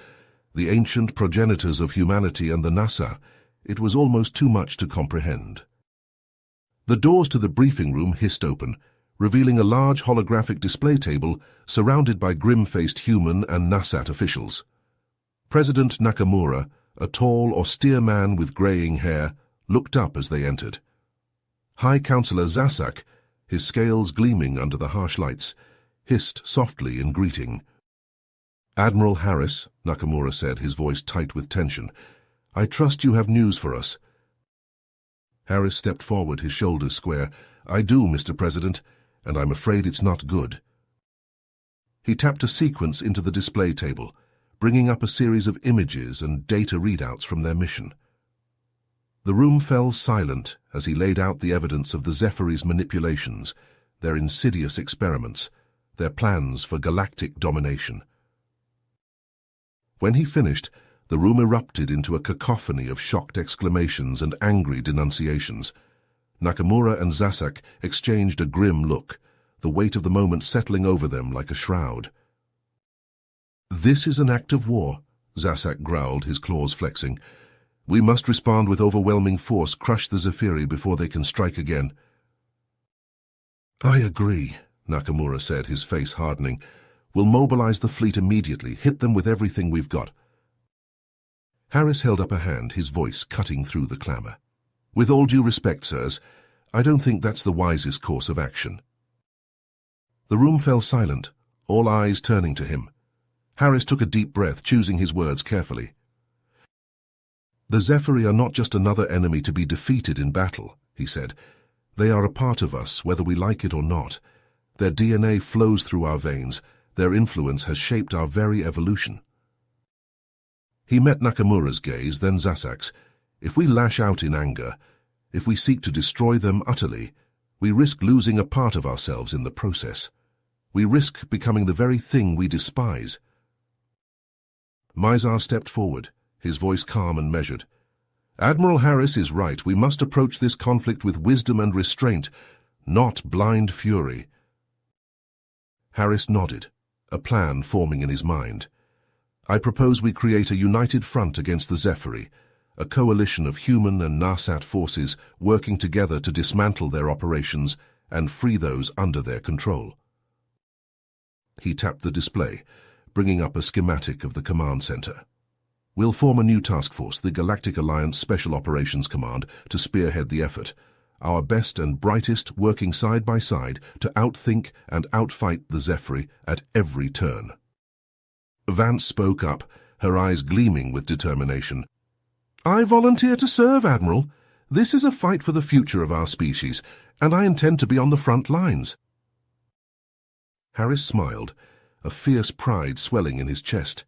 the ancient progenitors of humanity and the NASA, it was almost too much to comprehend. The doors to the briefing room hissed open, revealing a large holographic display table surrounded by grim-faced human and NASAT officials. President Nakamura, a tall, austere man with graying hair, looked up as they entered. High Counselor Zasak, his scales gleaming under the harsh lights, hissed softly in greeting. "Admiral Harris," Nakamura said, his voice tight with tension, "I trust you have news for us." Harris stepped forward, his shoulders square. "I do, Mr. President, and I'm afraid it's not good." He tapped a sequence into the display table, bringing up a series of images and data readouts from their mission. The room fell silent as he laid out the evidence of the Zephyri's manipulations, their insidious experiments, their plans for galactic domination. When he finished, the room erupted into a cacophony of shocked exclamations and angry denunciations. Nakamura and Zasak exchanged a grim look, the weight of the moment settling over them like a shroud. "This is an act of war," Zasak growled, his claws flexing. "We must respond with overwhelming force, crush the Zephyri before they can strike again." "I agree," Nakamura said, his face hardening. "We'll mobilize the fleet immediately, hit them with everything we've got." Harris held up a hand, his voice cutting through the clamor. "With all due respect, sirs, I don't think that's the wisest course of action." The room fell silent, all eyes turning to him. Harris took a deep breath, choosing his words carefully. "The Zephyri are not just another enemy to be defeated in battle," he said. "They are a part of us, whether we like it or not. Their DNA flows through our veins. Their influence has shaped our very evolution." He met Nakamura's gaze, then Zasak's. "If we lash out in anger, if we seek to destroy them utterly, we risk losing a part of ourselves in the process. We risk becoming the very thing we despise." Mizar stepped forward, his voice calm and measured. "Admiral Harris is right. We must approach this conflict with wisdom and restraint, not blind fury." Harris nodded, a plan forming in his mind. "I propose we create a united front against the Zephyri, a coalition of human and NASAT forces working together to dismantle their operations and free those under their control." He tapped the display, bringing up a schematic of the command center. "We'll form a new task force, the Galactic Alliance Special Operations Command, to spearhead the effort. Our best and brightest working side by side to outthink and outfight the Zephyri at every turn." Vance spoke up, her eyes gleaming with determination. "I volunteer to serve, Admiral. This is a fight for the future of our species, and I intend to be on the front lines." Harris smiled, a fierce pride swelling in his chest.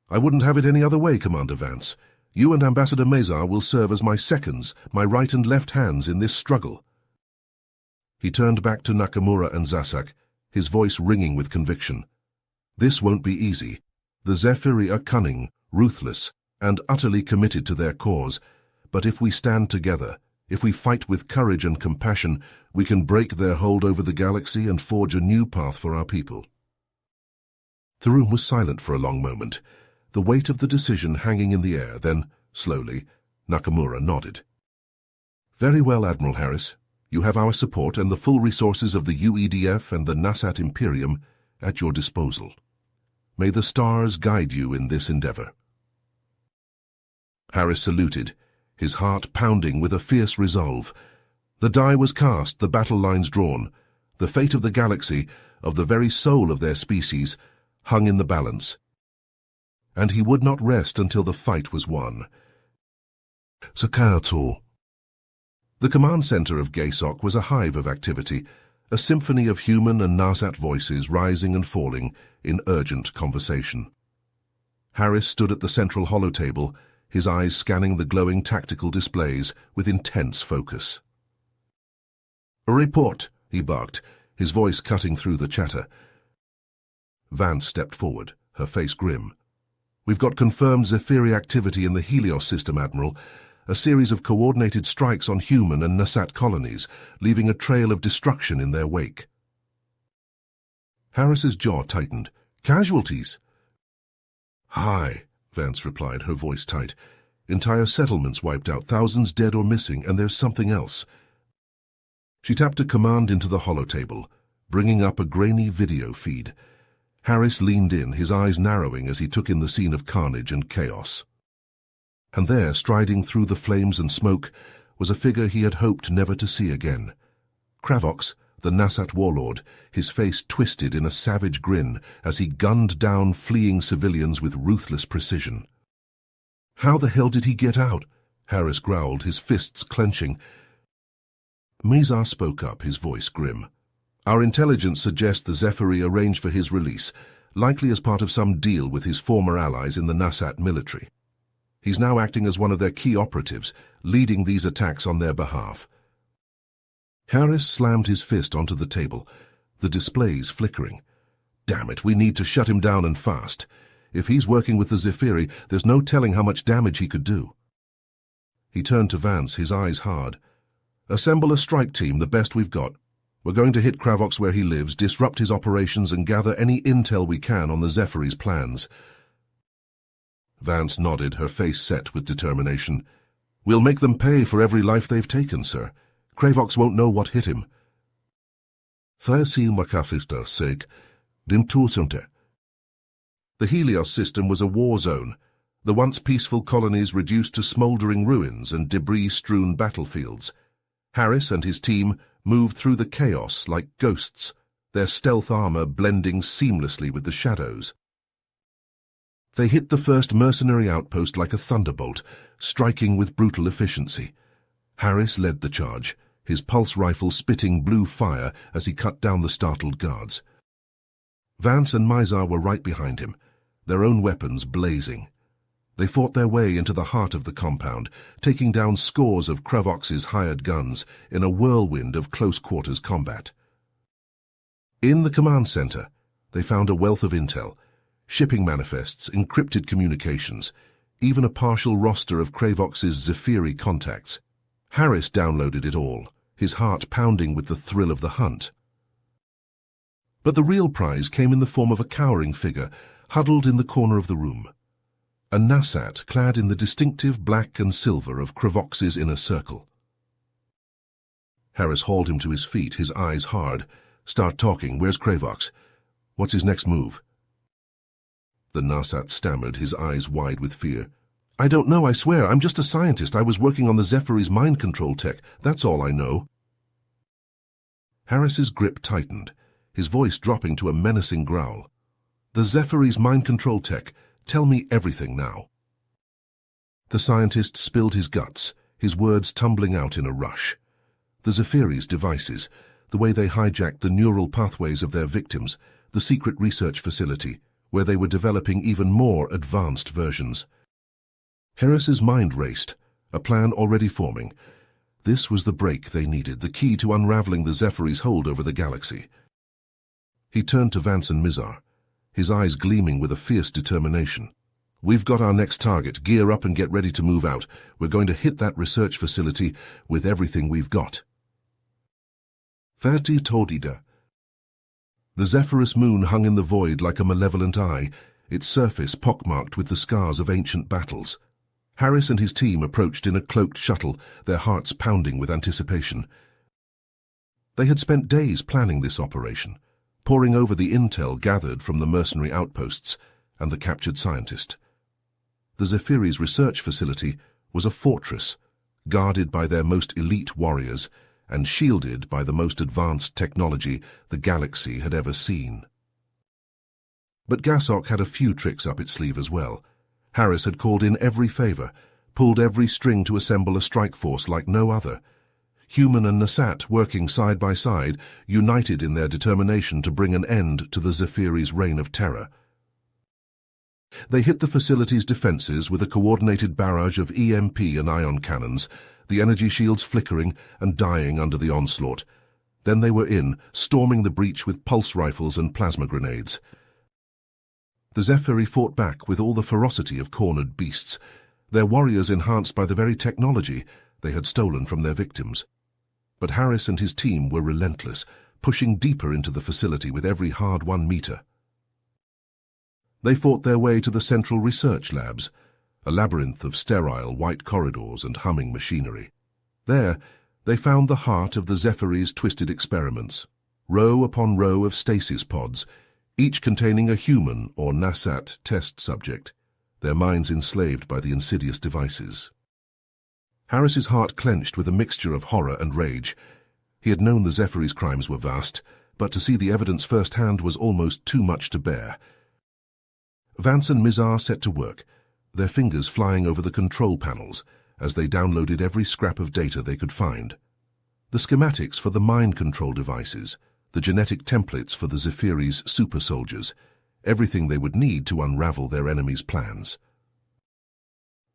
"I wouldn't have it any other way, Commander Vance. You and Ambassador Mizar will serve as my seconds, my right and left hands in this struggle." He turned back to Nakamura and Zasak, his voice ringing with conviction. "This won't be easy. The Zephyri are cunning, ruthless, and utterly committed to their cause. But if we stand together, if we fight with courage and compassion, we can break their hold over the galaxy and forge a new path for our people." The room was silent for a long moment, the weight of the decision hanging in the air. Then, slowly, Nakamura nodded. "Very well, Admiral Harris. You have our support and the full resources of the UEDF and the NASAT Imperium at your disposal. May the stars guide you in this endeavor." Harris saluted, his heart pounding with a fierce resolve. The die was cast, the battle lines drawn. The fate of the galaxy, of the very soul of their species, hung in the balance. And he would not rest until the fight was won. Sakayatul. The command center of GASOC was a hive of activity, a symphony of human and NASAT voices rising and falling in urgent conversation. Harris stood at the central holotable, his eyes scanning the glowing tactical displays with intense focus. "A report," he barked, his voice cutting through the chatter. Vance stepped forward, her face grim. "We've got confirmed Zephyri activity in the Helios system, Admiral. a series of coordinated strikes on human and Nasat colonies, leaving a trail of destruction in their wake. Harris's jaw tightened. "Casualties?" "Hi," Vance replied, her voice tight. "Entire settlements wiped out, thousands dead or missing, and there's something else." She tapped a command into the holotable, bringing up a grainy video feed. Harris leaned in, his eyes narrowing as he took in the scene of carnage and chaos. And there, striding through the flames and smoke, was a figure he had hoped never to see again. Kravox, the Nasat warlord, his face twisted in a savage grin as he gunned down fleeing civilians with ruthless precision. "How the hell did he get out?" Harris growled, his fists clenching. Mizar spoke up, his voice grim. "Our intelligence suggests the Zephyri arranged for his release, likely as part of some deal with his former allies in the Nasat military. He's now acting as one of their key operatives, leading these attacks on their behalf." Harris slammed his fist onto the table, the displays flickering. "Damn it, we need to shut him down and fast. If he's working with the Zephyri, there's no telling how much damage he could do." He turned to Vance, his eyes hard. "Assemble a strike team, the best we've got. We're going to hit Kravox where he lives, disrupt his operations, and gather any intel we can on the Zephyri's plans." Vance nodded, her face set with determination. "We'll make them pay for every life they've taken, sir. Kravox won't know what hit him." The Helios system was a war zone, the once peaceful colonies reduced to smouldering ruins and debris-strewn battlefields. Harris and his team moved through the chaos like ghosts, their stealth armor blending seamlessly with the shadows. They hit the first mercenary outpost like a thunderbolt, striking with brutal efficiency. Harris led the charge, his pulse rifle spitting blue fire as he cut down the startled guards. Vance and Mizar were right behind him, their own weapons blazing. They fought their way into the heart of the compound, taking down scores of Kravox's hired guns in a whirlwind of close-quarters combat. In the command center, they found a wealth of intel, shipping manifests, encrypted communications, even a partial roster of Kravox's Zephyri contacts. Harris downloaded it all, his heart pounding with the thrill of the hunt. But the real prize came in the form of a cowering figure, huddled in the corner of the room. A Nasat clad in the distinctive black and silver of Kravox's inner circle. Harris hauled him to his feet, his eyes hard. "Start talking. Where's Kravox? What's his next move?" The Nasat stammered, his eyes wide with fear. "I don't know, I swear. I'm just a scientist. I was working on the Zephyri's mind control tech. That's all I know." Harris's grip tightened, his voice dropping to a menacing growl. "The Zephyri's mind control tech. Tell me everything now." The scientist spilled his guts, his words tumbling out in a rush. The Zephyri's devices, the way they hijacked the neural pathways of their victims, the secret research facility, where they were developing even more advanced versions. Harris's mind raced, a plan already forming. This was the break they needed, the key to unraveling the Zephyri's hold over the galaxy. He turned to Vance and Mizar, his eyes gleaming with a fierce determination. "We've got our next target. Gear up and get ready to move out. We're going to hit that research facility with everything we've got." Ferti Tordida. The Zephyrus moon hung in the void like a malevolent eye, its surface pockmarked with the scars of ancient battles. Harris and his team approached in a cloaked shuttle, their hearts pounding with anticipation. They had spent days planning this operation, poring over the intel gathered from the mercenary outposts and the captured scientist. The Zephyri's research facility was a fortress, guarded by their most elite warriors and shielded by the most advanced technology the galaxy had ever seen. But Gasok had a few tricks up its sleeve as well. Harris had called in every favor, pulled every string to assemble a strike force like no other. Human and Nasat, working side by side, united in their determination to bring an end to the Zephyri's reign of terror. They hit the facility's defenses with a coordinated barrage of EMP and ion cannons, the energy shields flickering and dying under the onslaught. Then they were in, storming the breach with pulse rifles and plasma grenades. The Zephyri fought back with all the ferocity of cornered beasts, their warriors enhanced by the very technology they had stolen from their victims. But Harris and his team were relentless, pushing deeper into the facility with every hard-won meter. They fought their way to the central research labs, a labyrinth of sterile white corridors and humming machinery. There, they found the heart of the Zephyri's twisted experiments, row upon row of stasis pods, each containing a human or Nasat test subject, their minds enslaved by the insidious devices. Harris's heart clenched with a mixture of horror and rage. He had known the Zephyri's crimes were vast, but to see the evidence firsthand was almost too much to bear. Vance and Mizar set to work, their fingers flying over the control panels as they downloaded every scrap of data they could find. The schematics for the mind control devices, the genetic templates for the Zephyri's super soldiers, everything they would need to unravel their enemies' plans.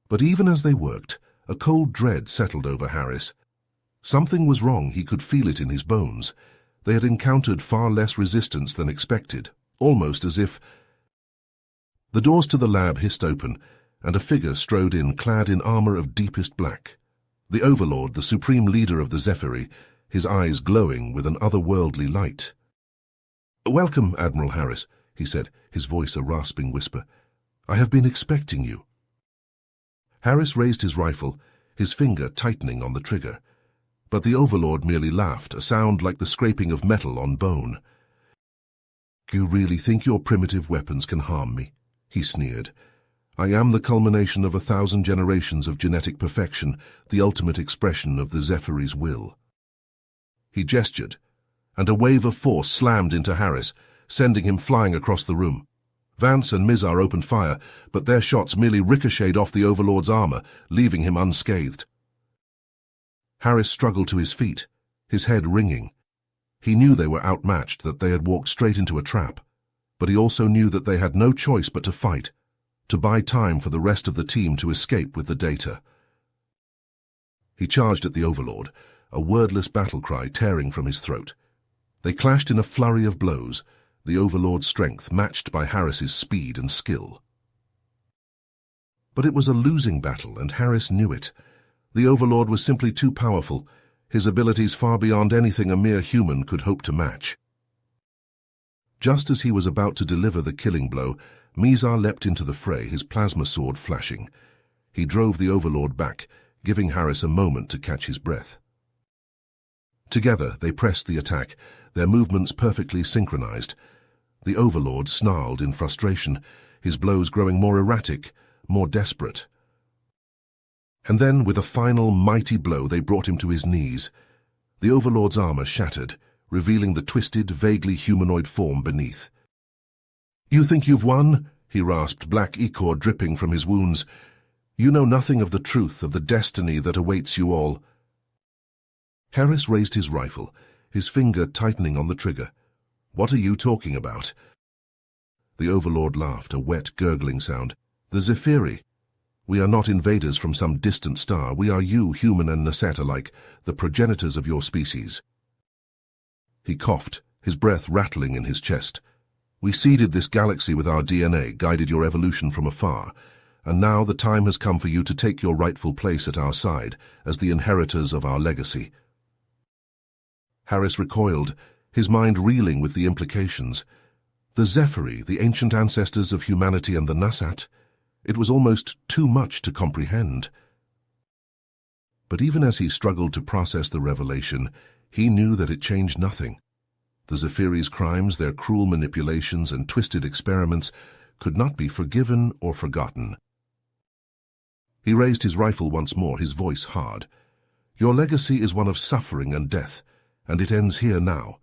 But even as they worked, a cold dread settled over Harris. Something was wrong, he could feel it in his bones. They had encountered far less resistance than expected, almost as if... The doors to the lab hissed open, and a figure strode in, clad in armor of deepest black. The Overlord, the supreme leader of the Zephyri, his eyes glowing with an otherworldly light. "Welcome, Admiral Harris," he said, his voice a rasping whisper. "I have been expecting you." Harris raised his rifle, his finger tightening on the trigger. But the Overlord merely laughed, a sound like the scraping of metal on bone. "You really think your primitive weapons can harm me?" he sneered. "I am the culmination of 1,000 generations of genetic perfection, the ultimate expression of the Zephyri's will." He gestured, and a wave of force slammed into Harris, sending him flying across the room. Vance and Mizar opened fire, but their shots merely ricocheted off the Overlord's armor, leaving him unscathed. Harris struggled to his feet, his head ringing. He knew they were outmatched, that they had walked straight into a trap, but he also knew that they had no choice but to fight, to buy time for the rest of the team to escape with the data. He charged at the Overlord, a wordless battle cry tearing from his throat. They clashed in a flurry of blows, the Overlord's strength matched by Harris's speed and skill. But it was a losing battle, and Harris knew it. The Overlord was simply too powerful, his abilities far beyond anything a mere human could hope to match. Just as he was about to deliver the killing blow, Mizar leapt into the fray, his plasma sword flashing. He drove the Overlord back, giving Harris a moment to catch his breath. Together they pressed the attack, their movements perfectly synchronized. The Overlord snarled in frustration, his blows growing more erratic, more desperate. And then, with a final mighty blow, they brought him to his knees. The Overlord's armor shattered, revealing the twisted, vaguely humanoid form beneath. "You think you've won?" he rasped, black ichor dripping from his wounds. "You know nothing of the truth, of the destiny that awaits you all." Harris raised his rifle, his finger tightening on the trigger. "What are you talking about?" The Overlord laughed, a wet, gurgling sound. "The Zephyri. We are not invaders from some distant star. We are you, human and Nasat alike, the progenitors of your species." He coughed, his breath rattling in his chest. "We seeded this galaxy with our DNA, guided your evolution from afar, and now the time has come for you to take your rightful place at our side as the inheritors of our legacy." Harris recoiled, his mind reeling with the implications. The Zephyri, the ancient ancestors of humanity and the Nasat, it was almost too much to comprehend. But even as he struggled to process the revelation, he knew that it changed nothing. The Zephyri's crimes, their cruel manipulations and twisted experiments, could not be forgiven or forgotten. He raised his rifle once more, his voice hard. "Your legacy is one of suffering and death, and it ends here now."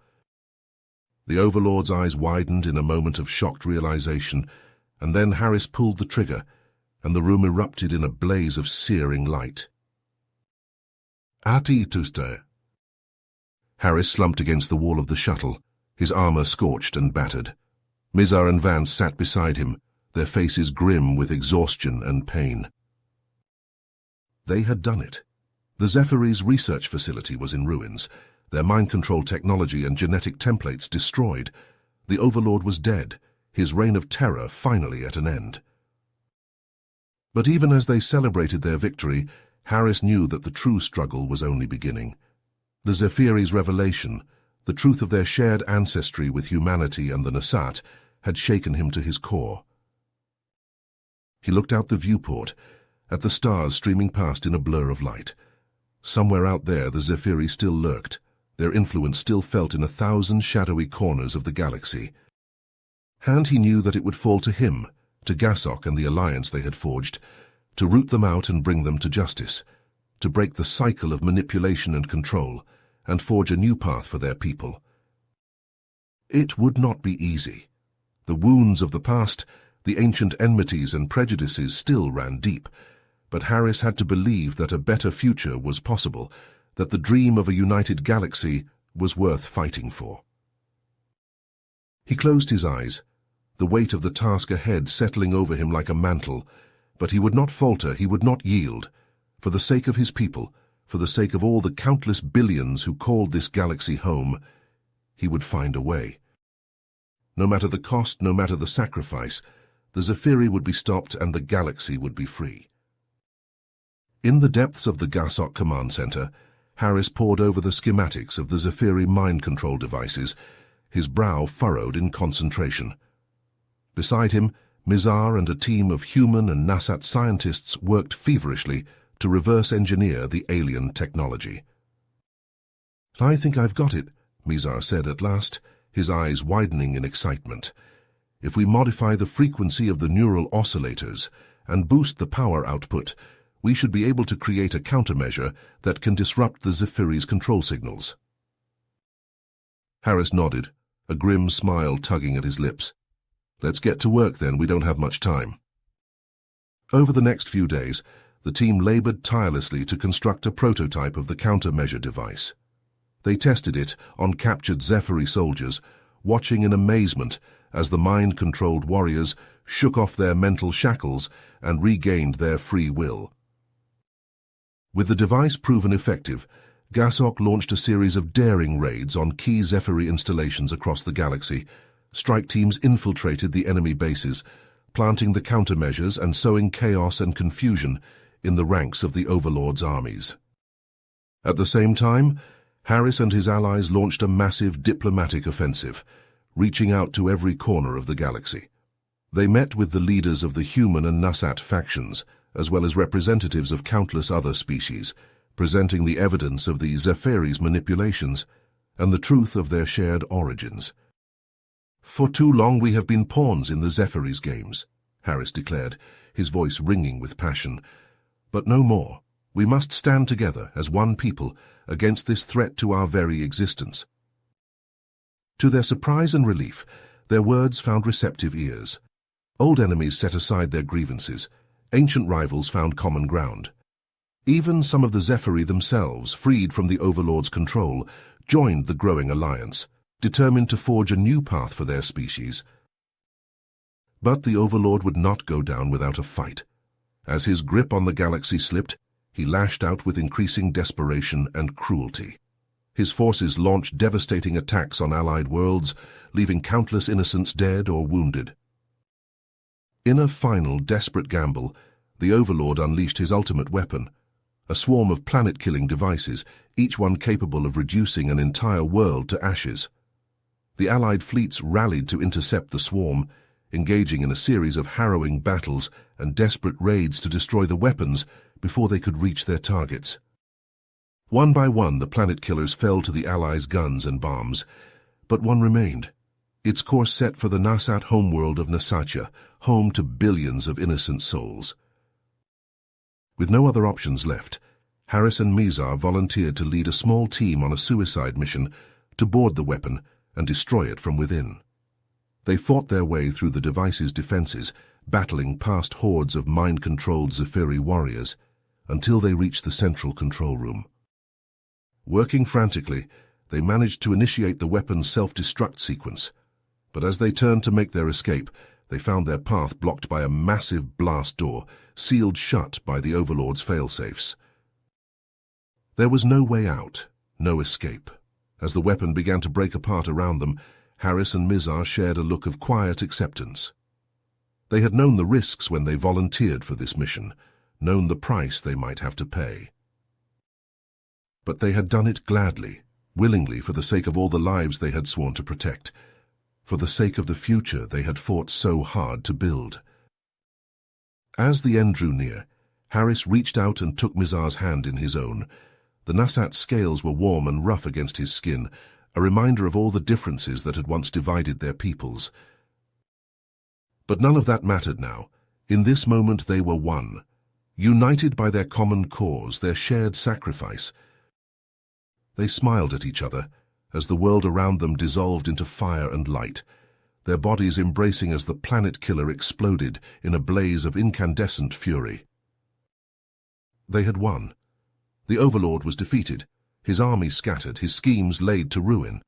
The Overlord's eyes widened in a moment of shocked realization, and then Harris pulled the trigger, and the room erupted in a blaze of searing light. "Ati Tuste." Harris slumped against the wall of the shuttle, his armor scorched and battered. Mizar and Vance sat beside him, their faces grim with exhaustion and pain. They had done it. The Zephyri's research facility was in ruins, their mind control technology and genetic templates destroyed. The Overlord was dead, his reign of terror finally at an end. But even as they celebrated their victory, Harris knew that the true struggle was only beginning. The Zephyri's revelation, the truth of their shared ancestry with humanity and the Nasat, had shaken him to his core. He looked out the viewport, at the stars streaming past in a blur of light. Somewhere out there the Zephyri still lurked, their influence still felt in 1,000 shadowy corners of the galaxy. And he knew that it would fall to him, to Gasok and the alliance they had forged, to root them out and bring them to justice, to break the cycle of manipulation and control, and forge a new path for their people. It would not be easy. The wounds of the past, the ancient enmities and prejudices still ran deep, but Harris had to believe that a better future was possible, that the dream of a united galaxy was worth fighting for. He closed his eyes, the weight of the task ahead settling over him like a mantle, but he would not falter, he would not yield. For the sake of his people, for the sake of all the countless billions who called this galaxy home, he would find a way. No matter the cost, no matter the sacrifice, the Zephyri would be stopped and the galaxy would be free. In the depths of the Gasok command center, Harris pored over the schematics of the Zephyri mind control devices, his brow furrowed in concentration. Beside him, Mizar and a team of human and Nasat scientists worked feverishly to reverse engineer the alien technology. "I think I've got it," Mizar said at last, his eyes widening in excitement. "If we modify the frequency of the neural oscillators and boost the power output, we should be able to create a countermeasure that can disrupt the Zephyri's control signals." Harris nodded, a grim smile tugging at his lips. "Let's get to work then, we don't have much time." Over the next few days, the team labored tirelessly to construct a prototype of the countermeasure device. They tested it on captured Zephyri soldiers, watching in amazement as the mind-controlled warriors shook off their mental shackles and regained their free will. With the device proven effective, Gasok launched a series of daring raids on key Zephyri installations across the galaxy. Strike teams infiltrated the enemy bases, planting the countermeasures and sowing chaos and confusion in the ranks of the Overlord's armies. At the same time, Harris and his allies launched a massive diplomatic offensive, reaching out to every corner of the galaxy. They met with the leaders of the human and Nasat factions, as well as representatives of countless other species, presenting the evidence of the Zephyri's manipulations and the truth of their shared origins. "For too long we have been pawns in the Zephyri's games," Harris declared, his voice ringing with passion. "But no more. We must stand together as one people against this threat to our very existence." To their surprise and relief, their words found receptive ears. Old enemies set aside their grievances. Ancient rivals found common ground. Even some of the Zephyri themselves, freed from the Overlord's control, joined the growing alliance, determined to forge a new path for their species. But the Overlord would not go down without a fight. As his grip on the galaxy slipped, he lashed out with increasing desperation and cruelty. His forces launched devastating attacks on allied worlds, leaving countless innocents dead or wounded. In a final, desperate gamble, the Overlord unleashed his ultimate weapon, a swarm of planet-killing devices, each one capable of reducing an entire world to ashes. The Allied fleets rallied to intercept the swarm, engaging in a series of harrowing battles and desperate raids to destroy the weapons before they could reach their targets. One by one, the planet killers fell to the Allies' guns and bombs, but one remained, its course set for the Nasat homeworld of Nasatia, home to billions of innocent souls. With no other options left, Harris and Mizar volunteered to lead a small team on a suicide mission to board the weapon and destroy it from within. They fought their way through the device's defenses, battling past hordes of mind-controlled Zephyri warriors, until they reached the central control room. Working frantically, they managed to initiate the weapon's self-destruct sequence, but as they turned to make their escape, they found their path blocked by a massive blast door, sealed shut by the Overlord's failsafes. There was no way out, no escape. As the weapon began to break apart around them, Harris and Mizar shared a look of quiet acceptance. They had known the risks when they volunteered for this mission, known the price they might have to pay. But they had done it gladly, willingly, for the sake of all the lives they had sworn to protect, for the sake of the future they had fought so hard to build. As the end drew near, Harris reached out and took Mizar's hand in his own. The Nasat's scales were warm and rough against his skin, a reminder of all the differences that had once divided their peoples. But none of that mattered now. In this moment they were one, united by their common cause, their shared sacrifice. They smiled at each other as the world around them dissolved into fire and light, their bodies embracing as the planet killer exploded in a blaze of incandescent fury. They had won. The Overlord was defeated, his army scattered, his schemes laid to ruin.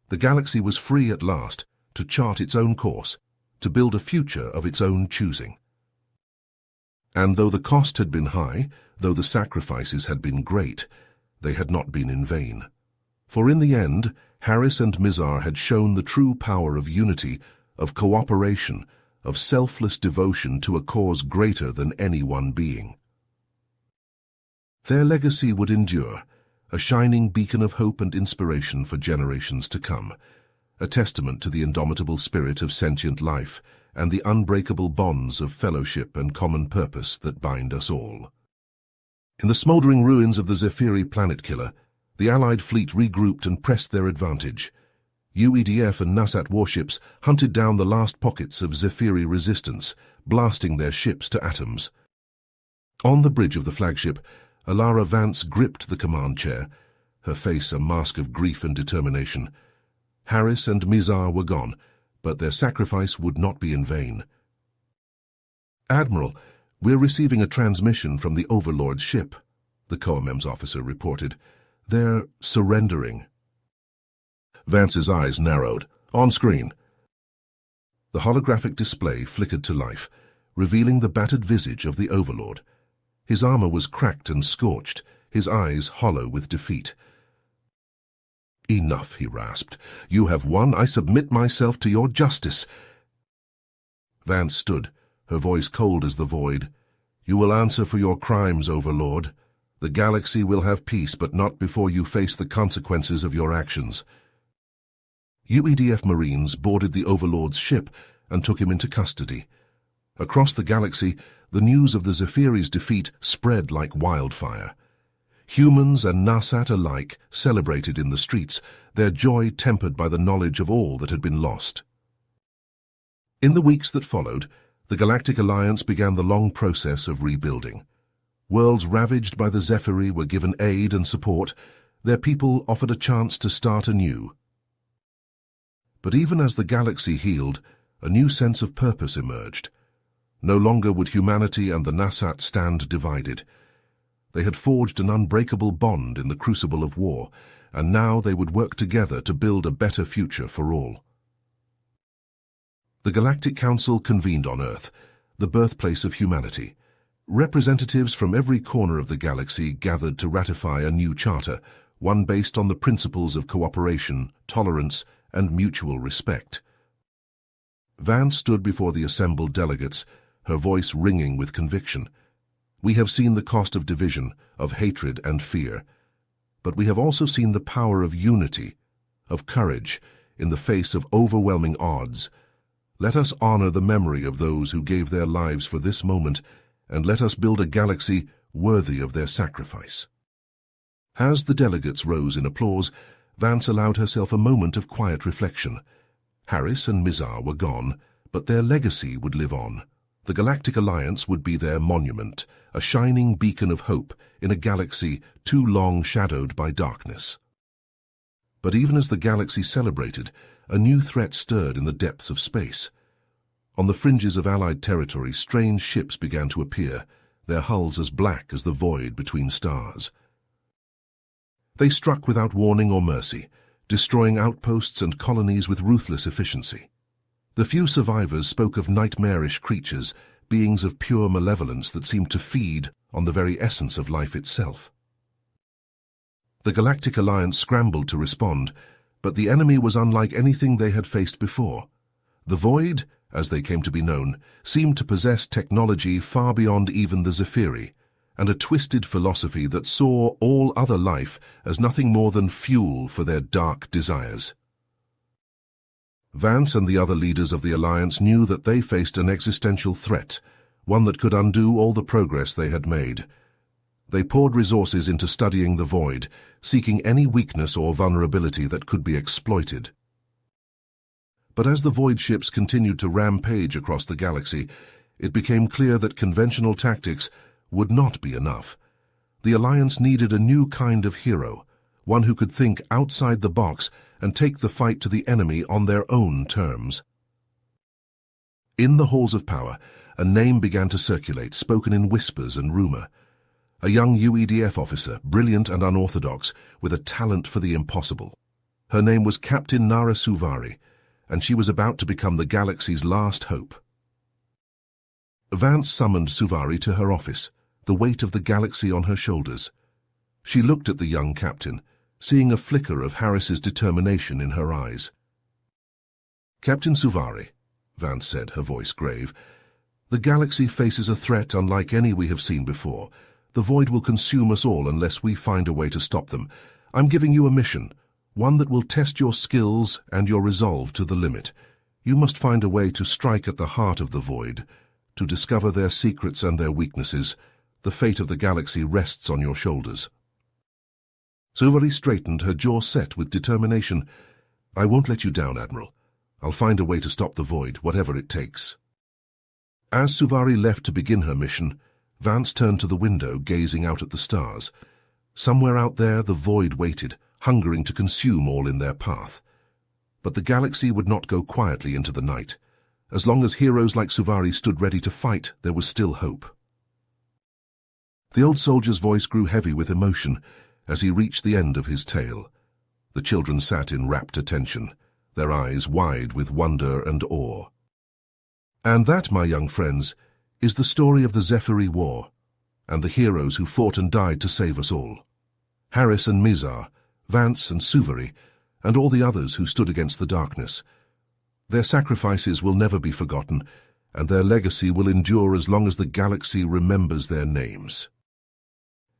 The galaxy was free at last to chart its own course, to build a future of its own choosing. And though the cost had been high, though the sacrifices had been great, they had not been in vain. For in the end, Harris and Mizar had shown the true power of unity, of cooperation, of selfless devotion to a cause greater than any one being. Their legacy would endure, a shining beacon of hope and inspiration for generations to come, a testament to the indomitable spirit of sentient life and the unbreakable bonds of fellowship and common purpose that bind us all. In the smoldering ruins of the Zephyri planet killer, the Allied fleet regrouped and pressed their advantage. UEDF and Nasat warships hunted down the last pockets of Zephyri resistance, blasting their ships to atoms. On the bridge of the flagship, Alara Vance gripped the command chair, her face a mask of grief and determination. Harris and Mizar were gone, but their sacrifice would not be in vain. "Admiral, we're receiving a transmission from the Overlord's ship," the COMEM's officer reported. "They're surrendering." Vance's eyes narrowed. "On screen." The holographic display flickered to life, revealing the battered visage of the Overlord. His armor was cracked and scorched, his eyes hollow with defeat. "Enough," he rasped. "You have won. I submit myself to your justice." Vance stood, her voice cold as the void. "You will answer for your crimes, Overlord. The galaxy will have peace, but not before you face the consequences of your actions." UEDF Marines boarded the Overlord's ship and took him into custody. Across the galaxy, the news of the Zephyri's defeat spread like wildfire. Humans and Nasat alike celebrated in the streets, their joy tempered by the knowledge of all that had been lost. In the weeks that followed, the Galactic Alliance began the long process of rebuilding. Worlds ravaged by the Zephyri were given aid and support, their people offered a chance to start anew. But even as the galaxy healed, a new sense of purpose emerged. No longer would humanity and the Nasat stand divided. They had forged an unbreakable bond in the crucible of war, and now they would work together to build a better future for all. The Galactic Council convened on Earth, the birthplace of humanity. Representatives from every corner of the galaxy gathered to ratify a new charter, one based on the principles of cooperation, tolerance, and mutual respect. Vance stood before the assembled delegates, her voice ringing with conviction. "We have seen the cost of division, of hatred and fear, but we have also seen the power of unity, of courage, in the face of overwhelming odds. Let us honor the memory of those who gave their lives for this moment, and let us build a galaxy worthy of their sacrifice." As the delegates rose in applause, Vance allowed herself a moment of quiet reflection. Harris and Mizar were gone, but their legacy would live on. The Galactic Alliance would be their monument, a shining beacon of hope in a galaxy too long shadowed by darkness. But even as the galaxy celebrated, a new threat stirred in the depths of space. On the fringes of Allied territory, strange ships began to appear, their hulls as black as the void between stars. They struck without warning or mercy, destroying outposts and colonies with ruthless efficiency. The few survivors spoke of nightmarish creatures, beings of pure malevolence that seemed to feed on the very essence of life itself. The Galactic Alliance scrambled to respond, but the enemy was unlike anything they had faced before. The void as they came to be known, seemed to possess technology far beyond even the Zephyri, and a twisted philosophy that saw all other life as nothing more than fuel for their dark desires. Vance and the other leaders of the Alliance knew that they faced an existential threat, one that could undo all the progress they had made. They poured resources into studying the Void, seeking any weakness or vulnerability that could be exploited. But as the Void ships continued to rampage across the galaxy, it became clear that conventional tactics would not be enough. The Alliance needed a new kind of hero, one who could think outside the box and take the fight to the enemy on their own terms. In the halls of power, a name began to circulate, spoken in whispers and rumor. A young UEDF officer, brilliant and unorthodox, with a talent for the impossible. Her name was Captain Nara Suvari, and she was about to become the galaxy's last hope. Vance summoned Suvari to her office, the weight of the galaxy on her shoulders. She looked at the young captain, seeing a flicker of Harris's determination in her eyes. "Captain Suvari," Vance said, her voice grave, "the galaxy faces a threat unlike any we have seen before. The Void will consume us all unless we find a way to stop them. I'm giving you a mission, one that will test your skills and your resolve to the limit. You must find a way to strike at the heart of the Void, to discover their secrets and their weaknesses. The fate of the galaxy rests on your shoulders." Suvari straightened, her jaw set with determination. "I won't let you down, Admiral. I'll find a way to stop the Void, whatever it takes." As Suvari left to begin her mission, Vance turned to the window, gazing out at the stars. Somewhere out there, the Void waited, hungering to consume all in their path. But the galaxy would not go quietly into the night. As long as heroes like Suvari stood ready to fight, there was still hope. The old soldier's voice grew heavy with emotion as he reached the end of his tale. The children sat in rapt attention, their eyes wide with wonder and awe. And that, my young friends, is the story of the Zephyri War, and the heroes who fought and died to save us all. Harris and Mizar, Vance and Suvari, and all the others who stood against the darkness. Their sacrifices will never be forgotten, and their legacy will endure as long as the galaxy remembers their names.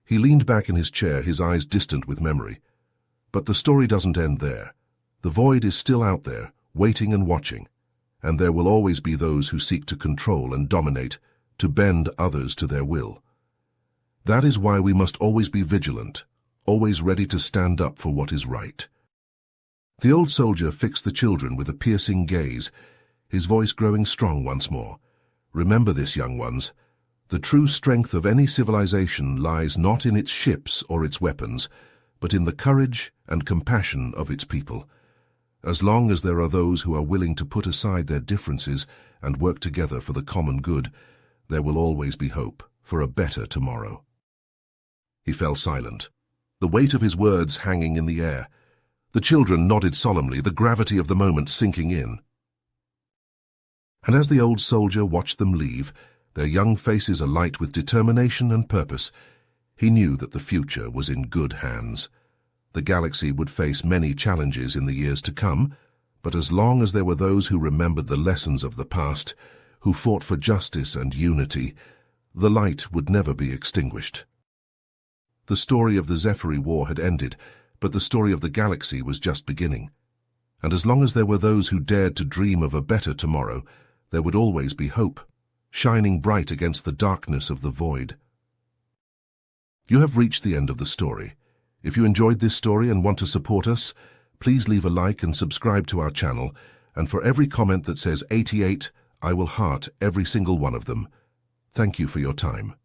He leaned back in his chair, his eyes distant with memory. But the story doesn't end there. The Void is still out there, waiting and watching, and there will always be those who seek to control and dominate, to bend others to their will. That is why we must always be vigilant, always ready to stand up for what is right. The old soldier fixed the children with a piercing gaze, his voice growing strong once more. "Remember this, young ones. The true strength of any civilization lies not in its ships or its weapons, but in the courage and compassion of its people. As long as there are those who are willing to put aside their differences and work together for the common good, there will always be hope for a better tomorrow." He fell silent, the weight of his words hanging in the air. The children nodded solemnly, the gravity of the moment sinking in. And as the old soldier watched them leave, their young faces alight with determination and purpose, he knew that the future was in good hands. The galaxy would face many challenges in the years to come, but as long as there were those who remembered the lessons of the past, who fought for justice and unity, the light would never be extinguished. The story of the Zephyri War had ended, but the story of the galaxy was just beginning. And as long as there were those who dared to dream of a better tomorrow, there would always be hope, shining bright against the darkness of the Void. You have reached the end of the story. If you enjoyed this story and want to support us, please leave a like and subscribe to our channel, and for every comment that says 88, I will heart every single one of them. Thank you for your time.